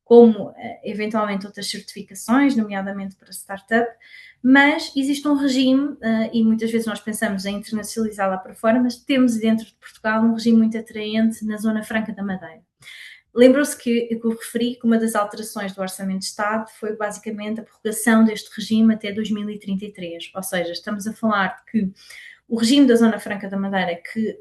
como eventualmente outras certificações, nomeadamente para startup, mas existe um regime, e muitas vezes nós pensamos em internacionalizar lá para fora, mas temos dentro de Portugal um regime muito atraente na Zona Franca da Madeira. Lembram-se que eu referi que uma das alterações do Orçamento de Estado foi basicamente a prorrogação deste regime até 2033, ou seja, estamos a falar de que o regime da Zona Franca da Madeira, que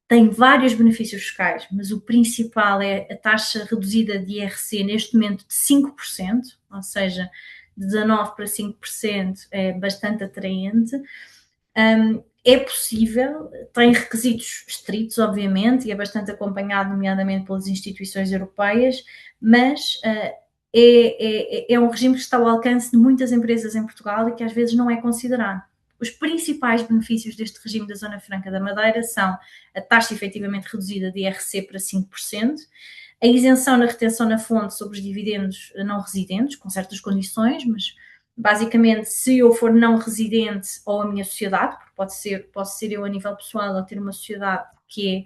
tem vários benefícios fiscais, mas o principal é a taxa reduzida de IRC neste momento de 5%, ou seja, de 19% para 5% é bastante atraente. É possível, tem requisitos estritos, obviamente, e é bastante acompanhado, nomeadamente pelas instituições europeias, mas é um regime que está ao alcance de muitas empresas em Portugal e que às vezes não é considerado. Os principais benefícios deste regime da Zona Franca da Madeira são a taxa efetivamente reduzida de IRC para 5%, a isenção na retenção na fonte sobre os dividendos não residentes, com certas condições, mas basicamente se eu for não residente ou a minha sociedade, porque posso ser eu a nível pessoal ou ter uma sociedade que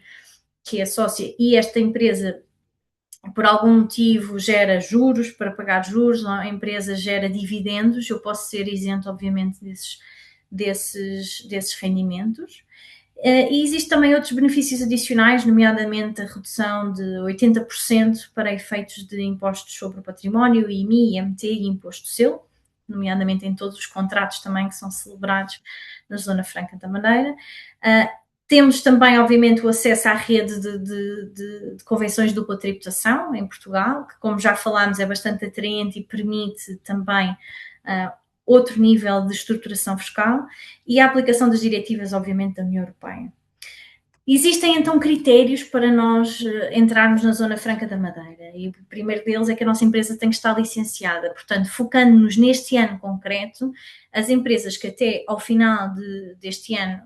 é sócia e esta empresa por algum motivo gera juros para pagar juros, a empresa gera dividendos, eu posso ser isento obviamente desses rendimentos. E existem também outros benefícios adicionais, nomeadamente a redução de 80% para efeitos de impostos sobre o património, IMI, IMT e imposto selo, nomeadamente em todos os contratos também que são celebrados na Zona Franca da Madeira. Temos também, obviamente, o acesso à rede de convenções de dupla tributação em Portugal, que, como já falámos, é bastante atraente e permite também outro nível de estruturação fiscal, e a aplicação das diretivas, obviamente, da União Europeia. Existem, então, critérios para nós entrarmos na Zona Franca da Madeira, e o primeiro deles é que a nossa empresa tem que estar licenciada. Portanto, focando-nos neste ano concreto, as empresas que até ao final deste ano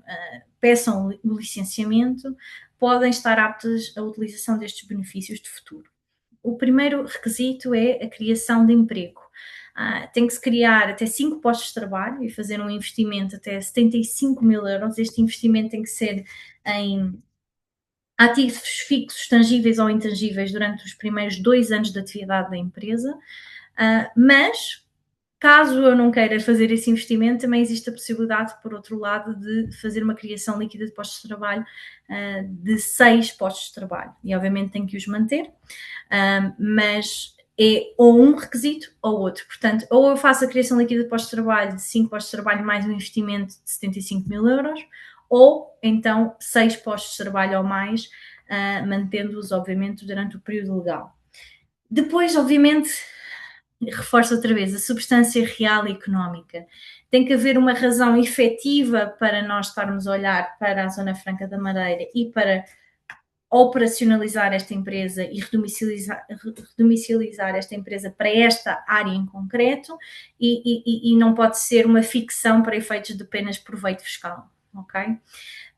peçam o licenciamento podem estar aptas à utilização destes benefícios de futuro. O primeiro requisito é a criação de emprego. Tem que se criar até 5 postos de trabalho e fazer um investimento até 75.000 euros. Este investimento tem que ser em ativos fixos, tangíveis ou intangíveis durante os primeiros 2 anos de atividade da empresa, mas caso eu não queira fazer esse investimento, também existe a possibilidade, por outro lado, de fazer uma criação líquida de postos de trabalho de 6 postos de trabalho, e obviamente tem que os manter, mas é ou um requisito ou outro. Portanto, ou eu faço a criação líquida de postos de trabalho de 5 postos de trabalho mais um investimento de 75.000 euros, ou então 6 postos de trabalho ou mais, mantendo-os, obviamente, durante o período legal. Depois, obviamente, reforço outra vez, a substância real e económica. Tem que haver uma razão efetiva para nós estarmos a olhar para a Zona Franca da Madeira e para operacionalizar esta empresa e redomiciliar esta empresa para esta área em concreto, e não pode ser uma ficção para efeitos de apenas proveito fiscal, ok?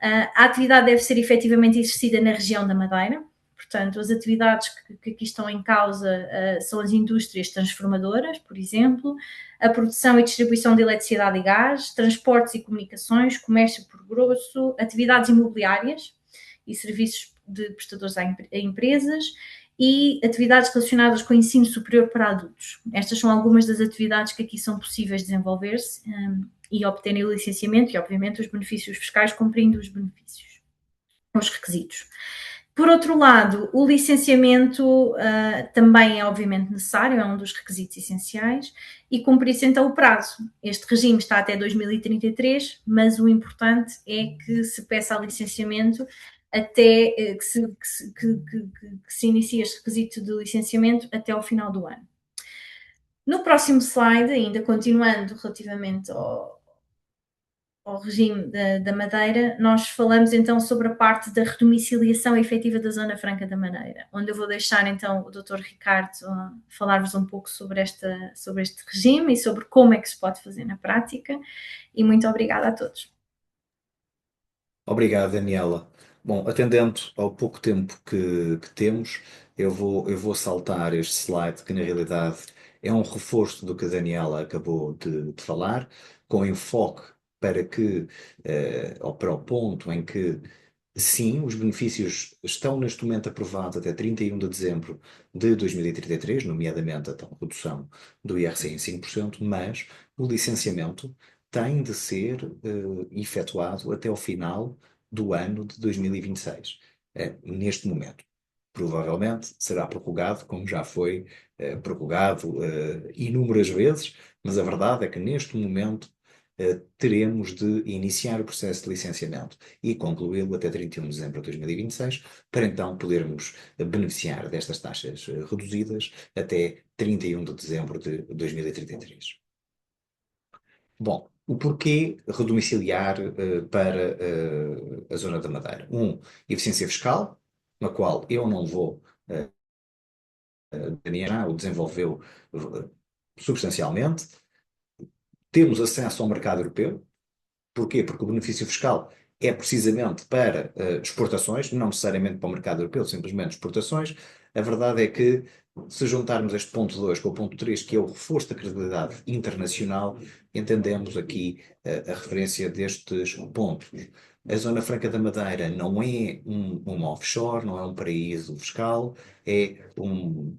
A atividade deve ser efetivamente exercida na região da Madeira, Portanto, as atividades que aqui estão em causa são as indústrias transformadoras, por exemplo, a produção e distribuição de eletricidade e gás, transportes e comunicações, comércio por grosso, atividades imobiliárias e serviços de prestadores a empresas e atividades relacionadas com o ensino superior para adultos. Estas são algumas das atividades que aqui são possíveis desenvolver-se e obterem o licenciamento e, obviamente, os benefícios fiscais cumprindo os benefícios, os requisitos. Por outro lado, o licenciamento também é obviamente necessário, é um dos requisitos essenciais, e cumprir-se então o prazo. Este regime está até 2033, mas o importante é que se peça licenciamento até que se inicie este requisito de licenciamento até ao final do ano. No próximo slide, ainda continuando relativamente ao regime da Madeira, nós falamos então sobre a parte da redomiciliação efetiva da Zona Franca da Madeira, onde eu vou deixar então o Dr. Ricardo falar-vos um pouco sobre este regime e sobre como é que se pode fazer na prática, e muito obrigada a todos. Obrigado, Daniela. Bom, atendendo ao pouco tempo que temos, eu vou saltar este slide, que na realidade é um reforço do que a Daniela acabou de falar, com enfoque para que, ou para o ponto em que, sim, os benefícios estão neste momento aprovados até 31 de dezembro de 2033, nomeadamente a tal redução do IRC em 5%, mas o licenciamento tem de ser efetuado até o final do ano de 2026, neste momento. Provavelmente será prorrogado, como já foi prorrogado inúmeras vezes, mas a verdade é que neste momento teremos de iniciar o processo de licenciamento e concluí-lo até 31 de dezembro de 2026, para então podermos beneficiar destas taxas reduzidas até 31 de dezembro de 2033. Bom, o porquê redomiciliar para a Zona da Madeira? Eficiência fiscal, na qual eu não vou, Daniel já o desenvolveu substancialmente. Temos acesso ao mercado europeu. Porquê? Porque o benefício fiscal é precisamente para exportações, não necessariamente para o mercado europeu, simplesmente exportações. A verdade é que, se juntarmos este ponto 2 com o ponto 3, que é o reforço da credibilidade internacional, entendemos aqui a referência destes pontos. A Zona Franca da Madeira não é um offshore, não é um paraíso fiscal, é um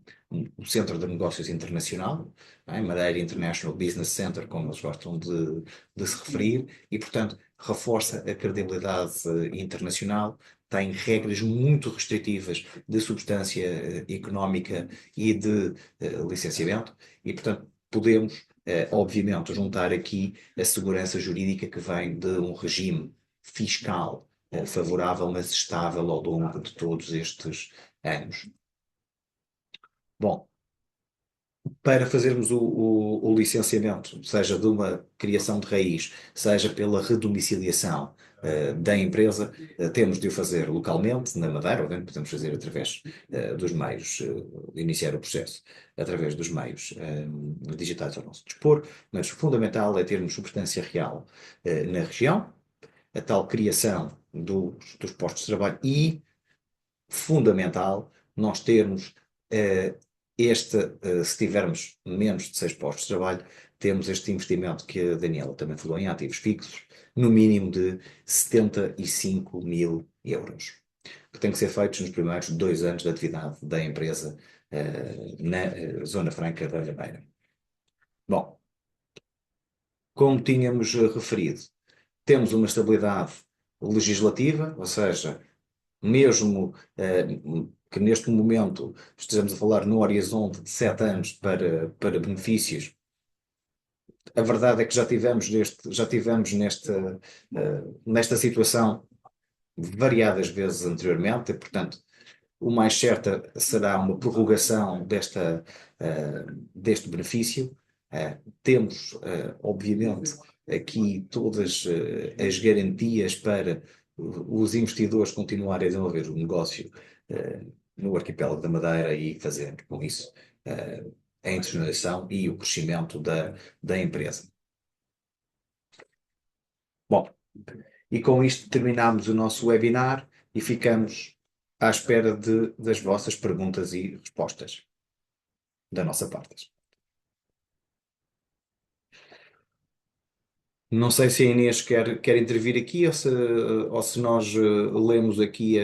centro de negócios internacional, não é? Madeira International Business Center, como eles gostam de se referir, e, portanto, reforça a credibilidade internacional, tem regras muito restritivas de substância económica e de licenciamento, e, portanto, podemos, obviamente, juntar aqui a segurança jurídica que vem de um regime fiscal favorável, mas estável ao longo de todos estes anos. Bom, para fazermos o licenciamento, seja de uma criação de raiz, seja pela redomiciliação da empresa, temos de o fazer localmente, na Madeira, ou podemos fazer através dos meios, iniciar o processo através dos meios digitais ao nosso dispor, mas o fundamental é termos substância real na região, a tal criação dos postos de trabalho e, fundamental, nós termos se tivermos menos de 6 postos de trabalho, temos este investimento que a Daniela também falou em ativos fixos, no mínimo de 75 mil euros, que tem que ser feitos nos primeiros 2 anos de atividade da empresa na Zona Franca da Madeira. Bom, como tínhamos referido, temos uma estabilidade legislativa, ou seja, mesmo que neste momento estejamos a falar no horizonte de 7 anos para benefícios, a verdade é que já tivemos nesta situação variadas vezes anteriormente, e, portanto, o mais certo será uma prorrogação deste benefício. Temos, obviamente, aqui todas as garantias para os investidores continuarem a desenvolver o negócio no arquipélago da Madeira e fazer com isso a internacionalização e o crescimento da empresa. Bom, e com isto terminamos o nosso webinar e ficamos à espera das vossas perguntas e respostas da nossa parte. Não sei se a Inês quer intervir aqui ou se nós lemos aqui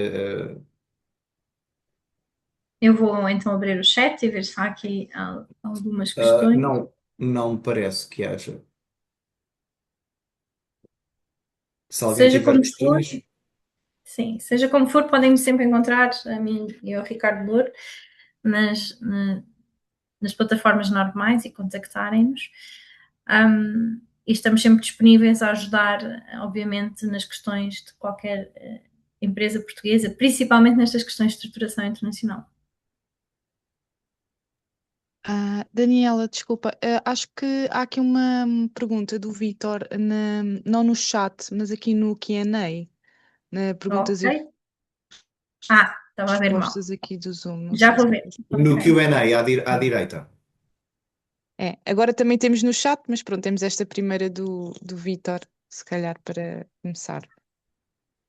Eu vou então abrir o chat e ver se há aqui algumas questões. não me parece que haja. Se alguém Seja tiver como for, questões, sim, seja como for, podem-me sempre encontrar, a mim e ao Ricardo Louro, nas plataformas normais e contactarem-nos. E estamos sempre disponíveis a ajudar, obviamente, nas questões de qualquer empresa portuguesa, principalmente nestas questões de estruturação internacional. Daniela, desculpa, acho que há aqui uma pergunta do Vítor, não no chat, mas aqui no Q&A, na perguntas Ok? e Estava a ver mal. respostas aqui do Zoom. Não Já sei vou se... ver. no Ok. Q&A à direita. Agora também temos no chat, mas pronto, temos esta primeira do Vítor, se calhar para começar.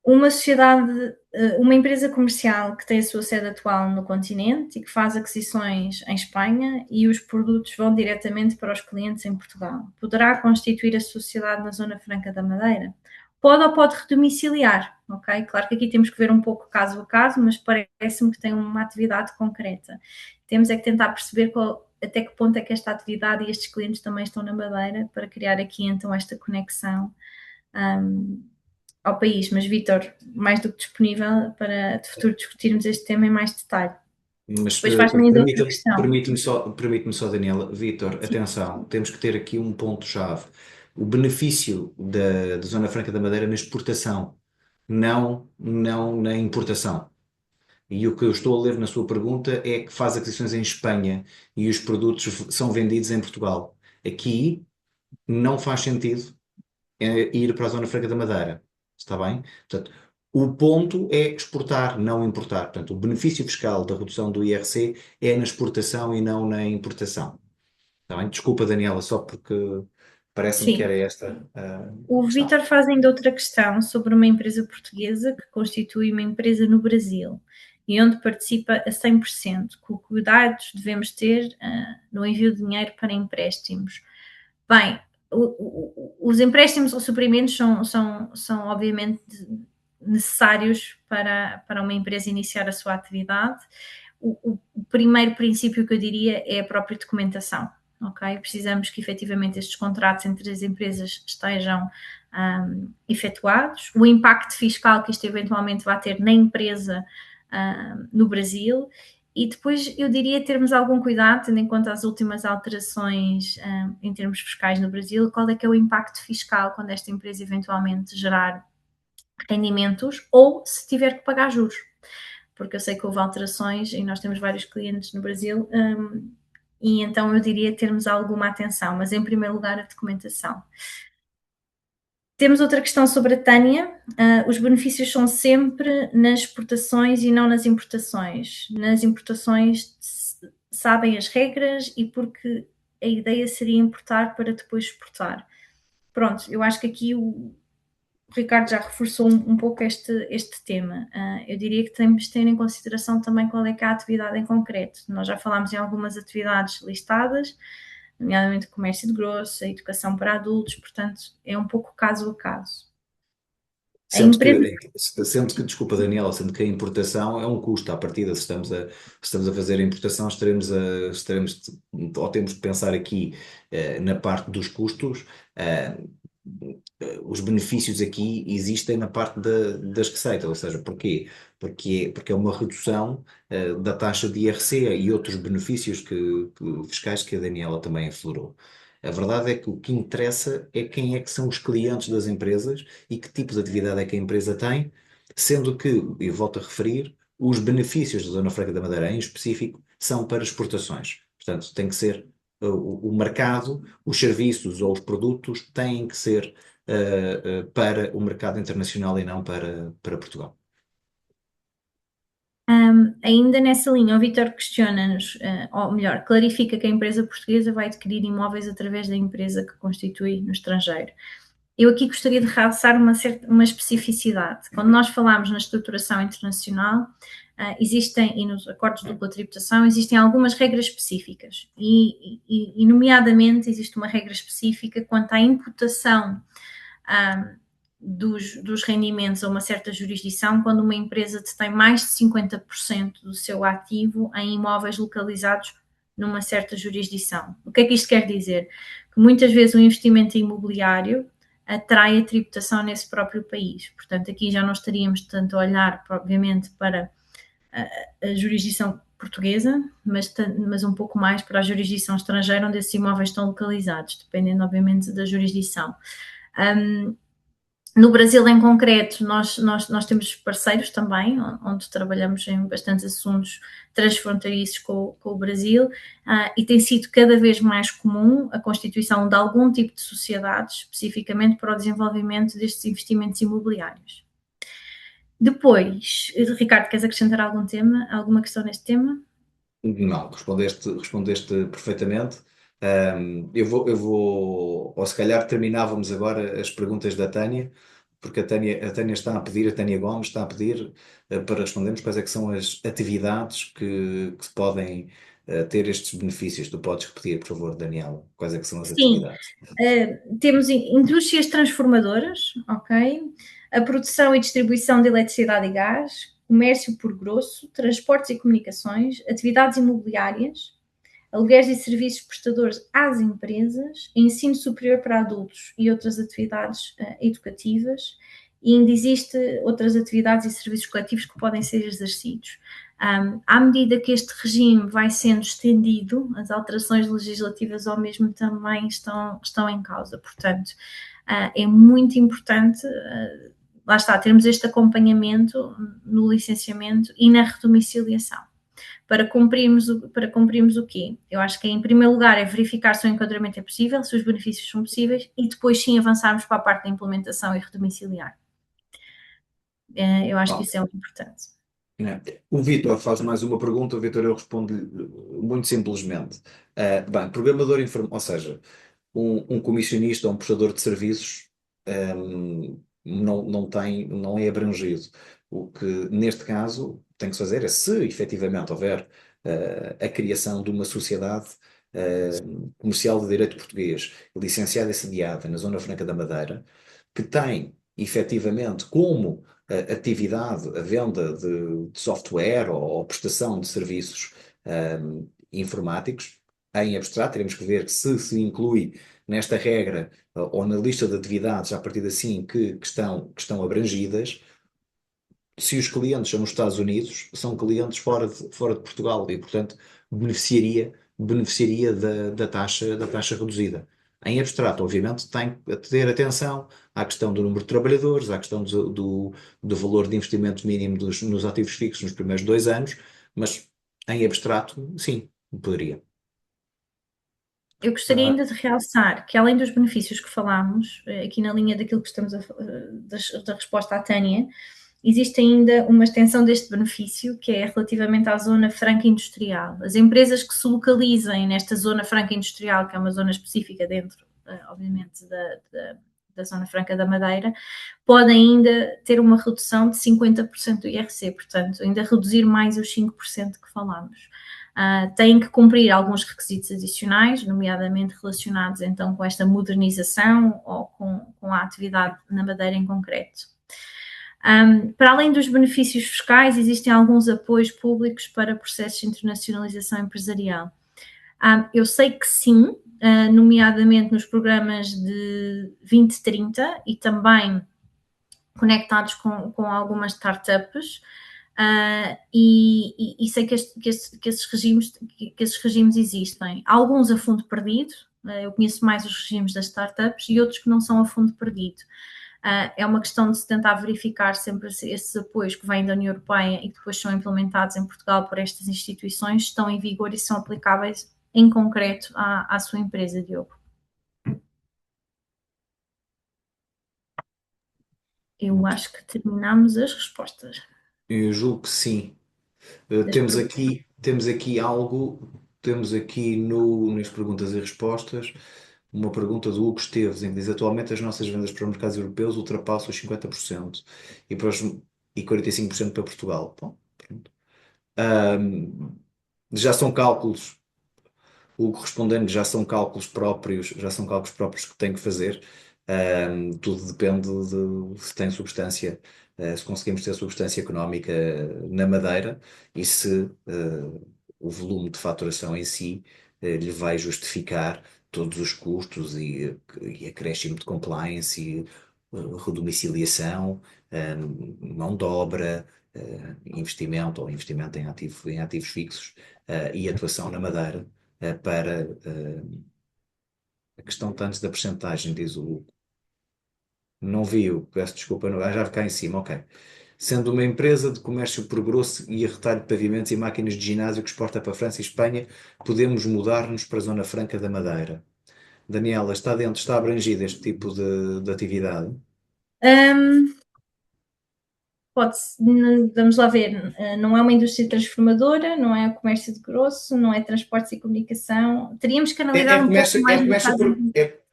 Uma sociedade, uma empresa comercial que tem a sua sede atual no continente e que faz aquisições em Espanha e os produtos vão diretamente para os clientes em Portugal. Poderá constituir a sociedade na Zona Franca da Madeira? Pode ou pode redomiciliar, ok? Claro que aqui temos que ver um pouco caso a caso, mas parece-me que tem uma atividade concreta. Temos é que tentar perceber até que ponto é que esta atividade e estes clientes também estão na Madeira para criar aqui então esta conexão ao país. Mas, Vítor, mais do que disponível para de futuro discutirmos este tema em mais detalhe. Mas Depois faz-me ainda outra permita-me questão. permite-me só, Daniela. Vítor, atenção, temos que ter aqui um ponto-chave. O benefício da Zona Franca da Madeira na exportação, não na importação. E o que eu estou a ler na sua pergunta é que faz aquisições em Espanha e os produtos são vendidos em Portugal. Aqui não faz sentido ir para a Zona Franca da Madeira. Está bem? Portanto, o ponto é exportar, não importar. Portanto, o benefício fiscal da redução do IRC é na exportação e não na importação. Está bem? Desculpa, Daniela, só porque parece-me que Sim. era esta O a questão. Vítor faz ainda outra questão sobre uma empresa portuguesa que constitui uma empresa no Brasil e onde participa a 100%. Que cuidados devemos ter no envio de dinheiro para empréstimos? Bem, os empréstimos ou suprimentos são obviamente necessários para uma empresa iniciar a sua atividade. O primeiro princípio que eu diria é a própria documentação. Okay? Precisamos que efetivamente estes contratos entre as empresas estejam efetuados. O impacto fiscal que isto eventualmente vai ter na empresa no Brasil. E depois eu diria termos algum cuidado, tendo em conta as últimas alterações em termos fiscais no Brasil, qual é que é o impacto fiscal quando esta empresa eventualmente gerar rendimentos ou se tiver que pagar juros. Porque eu sei que houve alterações e nós temos vários clientes no Brasil e então eu diria termos alguma atenção, mas em primeiro lugar a documentação. Temos outra questão sobre a Tânia. Os benefícios são sempre nas exportações e não nas importações. Nas importações sabem as regras e porque a ideia seria importar para depois exportar. Pronto, eu acho que aqui o Ricardo já reforçou um pouco este tema. Eu diria que temos de ter em consideração também qual é que é a atividade em concreto. Nós já falámos em algumas atividades listadas, nomeadamente comércio de grosso, a educação para adultos, portanto, é um pouco caso a caso. A Sendo empresa. desculpa, Daniela, sendo que a importação é um custo à partida. Se estamos a fazer a importação, ou temos que pensar aqui na parte dos custos. eh, os benefícios aqui existem na parte das receitas, ou seja, porquê? Porque é uma redução da taxa de IRC e outros benefícios fiscais que a Daniela também aflorou. A verdade é que o que interessa é quem é que são os clientes das empresas e que tipo de atividade é que a empresa tem, sendo que, e volto a referir, os benefícios da Zona Franca da Madeira em específico são para exportações. Portanto, tem que ser o mercado, os serviços ou os produtos têm que ser para o mercado internacional e não para Portugal. Ainda nessa linha, o Vítor questiona-nos, ou melhor, clarifica que a empresa portuguesa vai adquirir imóveis através da empresa que constitui no estrangeiro. Eu aqui gostaria de realçar uma especificidade. Quando nós falamos na estruturação internacional, existem, e nos acordos de dupla tributação, existem algumas regras específicas. E, nomeadamente, existe uma regra específica quanto à imputação dos rendimentos a uma certa jurisdição quando uma empresa detém mais de 50% do seu ativo em imóveis localizados numa certa jurisdição. O que é que isto quer dizer? Que muitas vezes o investimento imobiliário atrai a tributação nesse próprio país. Portanto, aqui já não estaríamos tanto a olhar, obviamente, para a jurisdição portuguesa, mas um pouco mais para a jurisdição estrangeira onde esses imóveis estão localizados, dependendo, obviamente, da jurisdição. No Brasil, em concreto, nós temos parceiros também, onde trabalhamos em bastantes assuntos transfronteiriços com o Brasil, e tem sido cada vez mais comum a constituição de algum tipo de sociedades, especificamente para o desenvolvimento destes investimentos imobiliários. Depois, Ricardo, queres acrescentar alguma questão neste tema? Não, respondeste perfeitamente. Ou se calhar terminávamos agora as perguntas da Tânia, porque a Tânia está a pedir, a Tânia Gomes está a pedir para respondermos quais é que são as atividades que podem ter estes benefícios. Tu podes repetir, por favor, Daniela, quais é que são as Sim, atividades? temos indústrias transformadoras, ok? A produção e distribuição de eletricidade e gás, comércio por grosso, transportes e comunicações, atividades imobiliárias, aluguéis e serviços prestadores às empresas, ensino superior para adultos e outras atividades educativas, e ainda existe outras atividades e serviços coletivos que podem ser exercidos. À medida que este regime vai sendo estendido, as alterações legislativas ao mesmo também estão em causa. Portanto, é muito importante, lá está, termos este acompanhamento no licenciamento e na redomiciliação. Para cumprirmos o quê? Eu acho que em primeiro lugar é verificar se o enquadramento é possível, se os benefícios são possíveis e depois sim avançarmos para a parte da implementação e redomiciliar. Eu acho que isso é muito importante. O Vítor faz mais uma pergunta, o Vítor eu respondo muito simplesmente. Bem, programador informático, ou seja, um comissionista ou um prestador de serviços não é abrangido. O que neste caso tem que se fazer é se efetivamente houver a criação de uma sociedade comercial de direito português, licenciada e sediada na Zona Franca da Madeira, que tem efetivamente como atividade a venda de software ou prestação de serviços informáticos. Em abstrato, teremos que ver se inclui nesta regra ou na lista de atividades, a partir de assim, que estão abrangidas. Se os clientes são nos Estados Unidos, são clientes fora de Portugal e, portanto, beneficiaria da taxa reduzida. Em abstrato, obviamente, tem que ter atenção à questão do número de trabalhadores, à questão do valor de investimento mínimo nos ativos fixos nos primeiros 2 anos, mas em abstrato, sim, poderia. Eu gostaria ainda de realçar que, além dos benefícios que falámos, aqui na linha daquilo que estamos da resposta à Tânia, existe ainda uma extensão deste benefício, que é relativamente à zona franca industrial. As empresas que se localizem nesta zona franca industrial, que é uma zona específica dentro, obviamente, da Zona Franca da Madeira, podem ainda ter uma redução de 50% do IRC, portanto, ainda reduzir mais os 5% que falámos. Têm que cumprir alguns requisitos adicionais, nomeadamente relacionados então com esta modernização ou com a atividade na Madeira em concreto. Para além dos benefícios fiscais, existem alguns apoios públicos para processos de internacionalização empresarial. Eu sei que sim, nomeadamente nos programas de 2030 e também conectados com algumas startups, e sei que esses regimes existem. Alguns a fundo perdido, eu conheço mais os regimes das startups e outros que não são a fundo perdido. É uma questão de se tentar verificar sempre se esses apoios que vêm da União Europeia e que depois são implementados em Portugal por estas instituições estão em vigor e são aplicáveis em concreto à sua empresa, Diogo. Eu acho que terminamos as respostas. Eu julgo que sim. Temos aqui nas perguntas e respostas. uma pergunta do Hugo Esteves, em que diz: atualmente as nossas vendas para os mercados europeus ultrapassam os 50% e, e 45% para Portugal. Bom, pronto. Ahm, já são cálculos, o correspondente já são cálculos próprios que tem que fazer. Tudo depende de se tem substância, se conseguimos ter substância económica na madeira e se o volume de faturação em si lhe vai justificar todos os custos e acréscimo de compliance e redomiciliação, mão de obra, investimento ou investimento em ativos fixos, e atuação na madeira, para a questão de antes da percentagem, diz o Hugo. Não vi, eu peço desculpa, já cá em cima, ok. Sendo uma empresa de comércio por grosso e a retalho de pavimentos e máquinas de ginásio que exporta para a França e Espanha, podemos mudar-nos para a Zona Franca da Madeira. Daniela, está abrangido este tipo de atividade? Um, vamos lá ver, não é uma indústria transformadora, não é o comércio de grosso, não é transportes e comunicação. Teríamos que É, analisar um pouco mais no caso.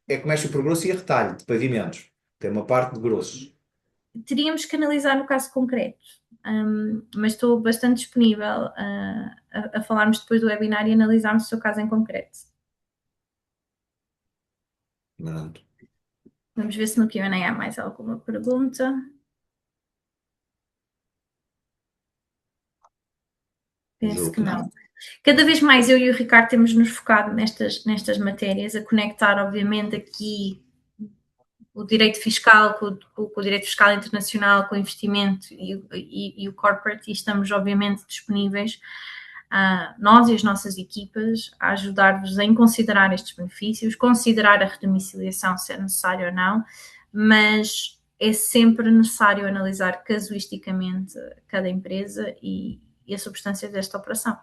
é comércio por grosso e a retalho de pavimentos. Tem uma parte de grossos. Teríamos que analisar no caso concreto, mas estou bastante disponível a falarmos depois do webinar e analisarmos o seu caso em concreto. Pronto. Vamos ver se no Q&A há mais alguma pergunta. Penso que não. Cada vez mais eu e o Ricardo temos nos focado nestas matérias, a conectar, obviamente, aqui o direito fiscal com o direito fiscal internacional, com o investimento e o corporate, e estamos, obviamente, disponíveis, nós e as nossas equipas, a ajudar-vos a considerar estes benefícios, considerar a redomiciliação, se é necessário ou não, mas é sempre necessário analisar casuisticamente cada empresa e a substância desta operação.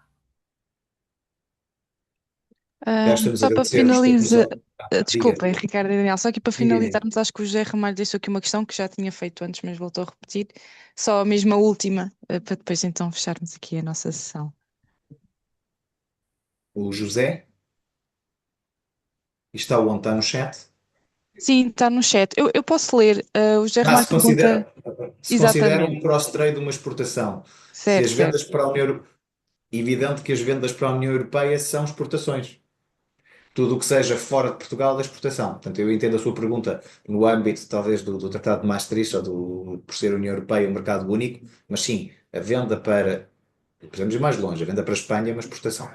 Resta-nos Só para agradecer-vos pela finalizar, atenção. desculpem, Ricardo e Daniel, só aqui para Diga, diga. finalizarmos, acho que o José Ramalho deixou aqui uma questão que já tinha feito antes, mas voltou a repetir, só a mesma última, para depois então fecharmos aqui a nossa sessão. O José está onde? Está no chat? Sim, está no chat. Eu posso ler. O José Ramalho Se considera, pergunta. se considera Exatamente. um cross-trade uma exportação. Se Certo, as vendas certo. para a União Europeia, evidente que as vendas para a União Europeia são exportações. Tudo o que seja fora de Portugal é exportação. Portanto, eu entendo a sua pergunta no âmbito, talvez, do Tratado de Maastricht ou por ser a União Europeia um mercado único, mas sim, a venda para, podemos ir mais longe, a venda para a Espanha é uma exportação.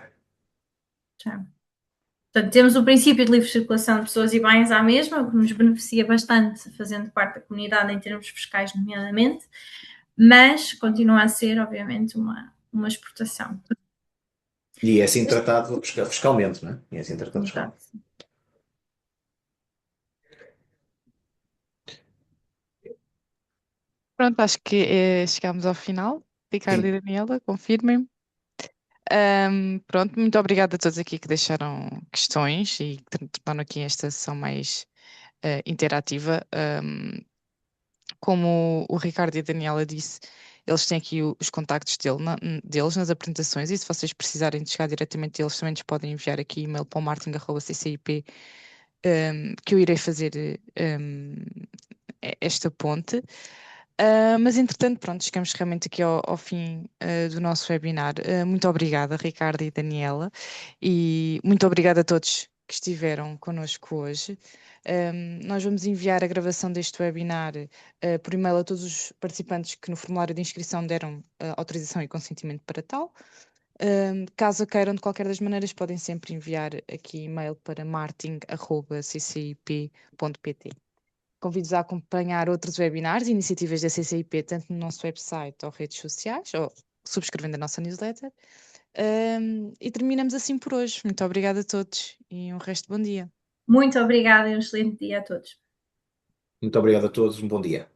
Já. Portanto, temos o princípio de livre circulação de pessoas e bens à mesma, que nos beneficia bastante, fazendo parte da comunidade em termos fiscais, nomeadamente, mas continua a ser, obviamente, uma exportação. E é assim tratado fiscalmente, não é? E é assim tratado fiscalmente. Exato. Pronto, acho que chegámos ao final. Ricardo Sim. e Daniela, confirmem. Pronto, muito obrigada a todos aqui que deixaram questões e que tornaram aqui esta sessão mais interativa. Como o Ricardo e a Daniela disse, eles têm aqui os contactos deles nas apresentações e se vocês precisarem de chegar diretamente deles, também nos podem enviar aqui e-mail para o marketing@ccip, que eu irei fazer esta ponte. Mas entretanto, pronto, chegamos realmente aqui ao fim do nosso webinar. Muito obrigada, Ricardo e Daniela, e muito obrigada a todos que estiveram connosco hoje. Nós vamos enviar a gravação deste webinar por e-mail a todos os participantes que no formulário de inscrição deram autorização e consentimento para tal. Caso queiram, de qualquer das maneiras, podem sempre enviar aqui e-mail para marketing@ccip.pt. Convido-vos a acompanhar outros webinars e iniciativas da CCIP, tanto no nosso website ou redes sociais, ou subscrevendo a nossa newsletter. E terminamos assim por hoje. Muito obrigada a todos e um resto de bom dia. Muito obrigada e um excelente dia a todos. Muito obrigado a todos, um bom dia.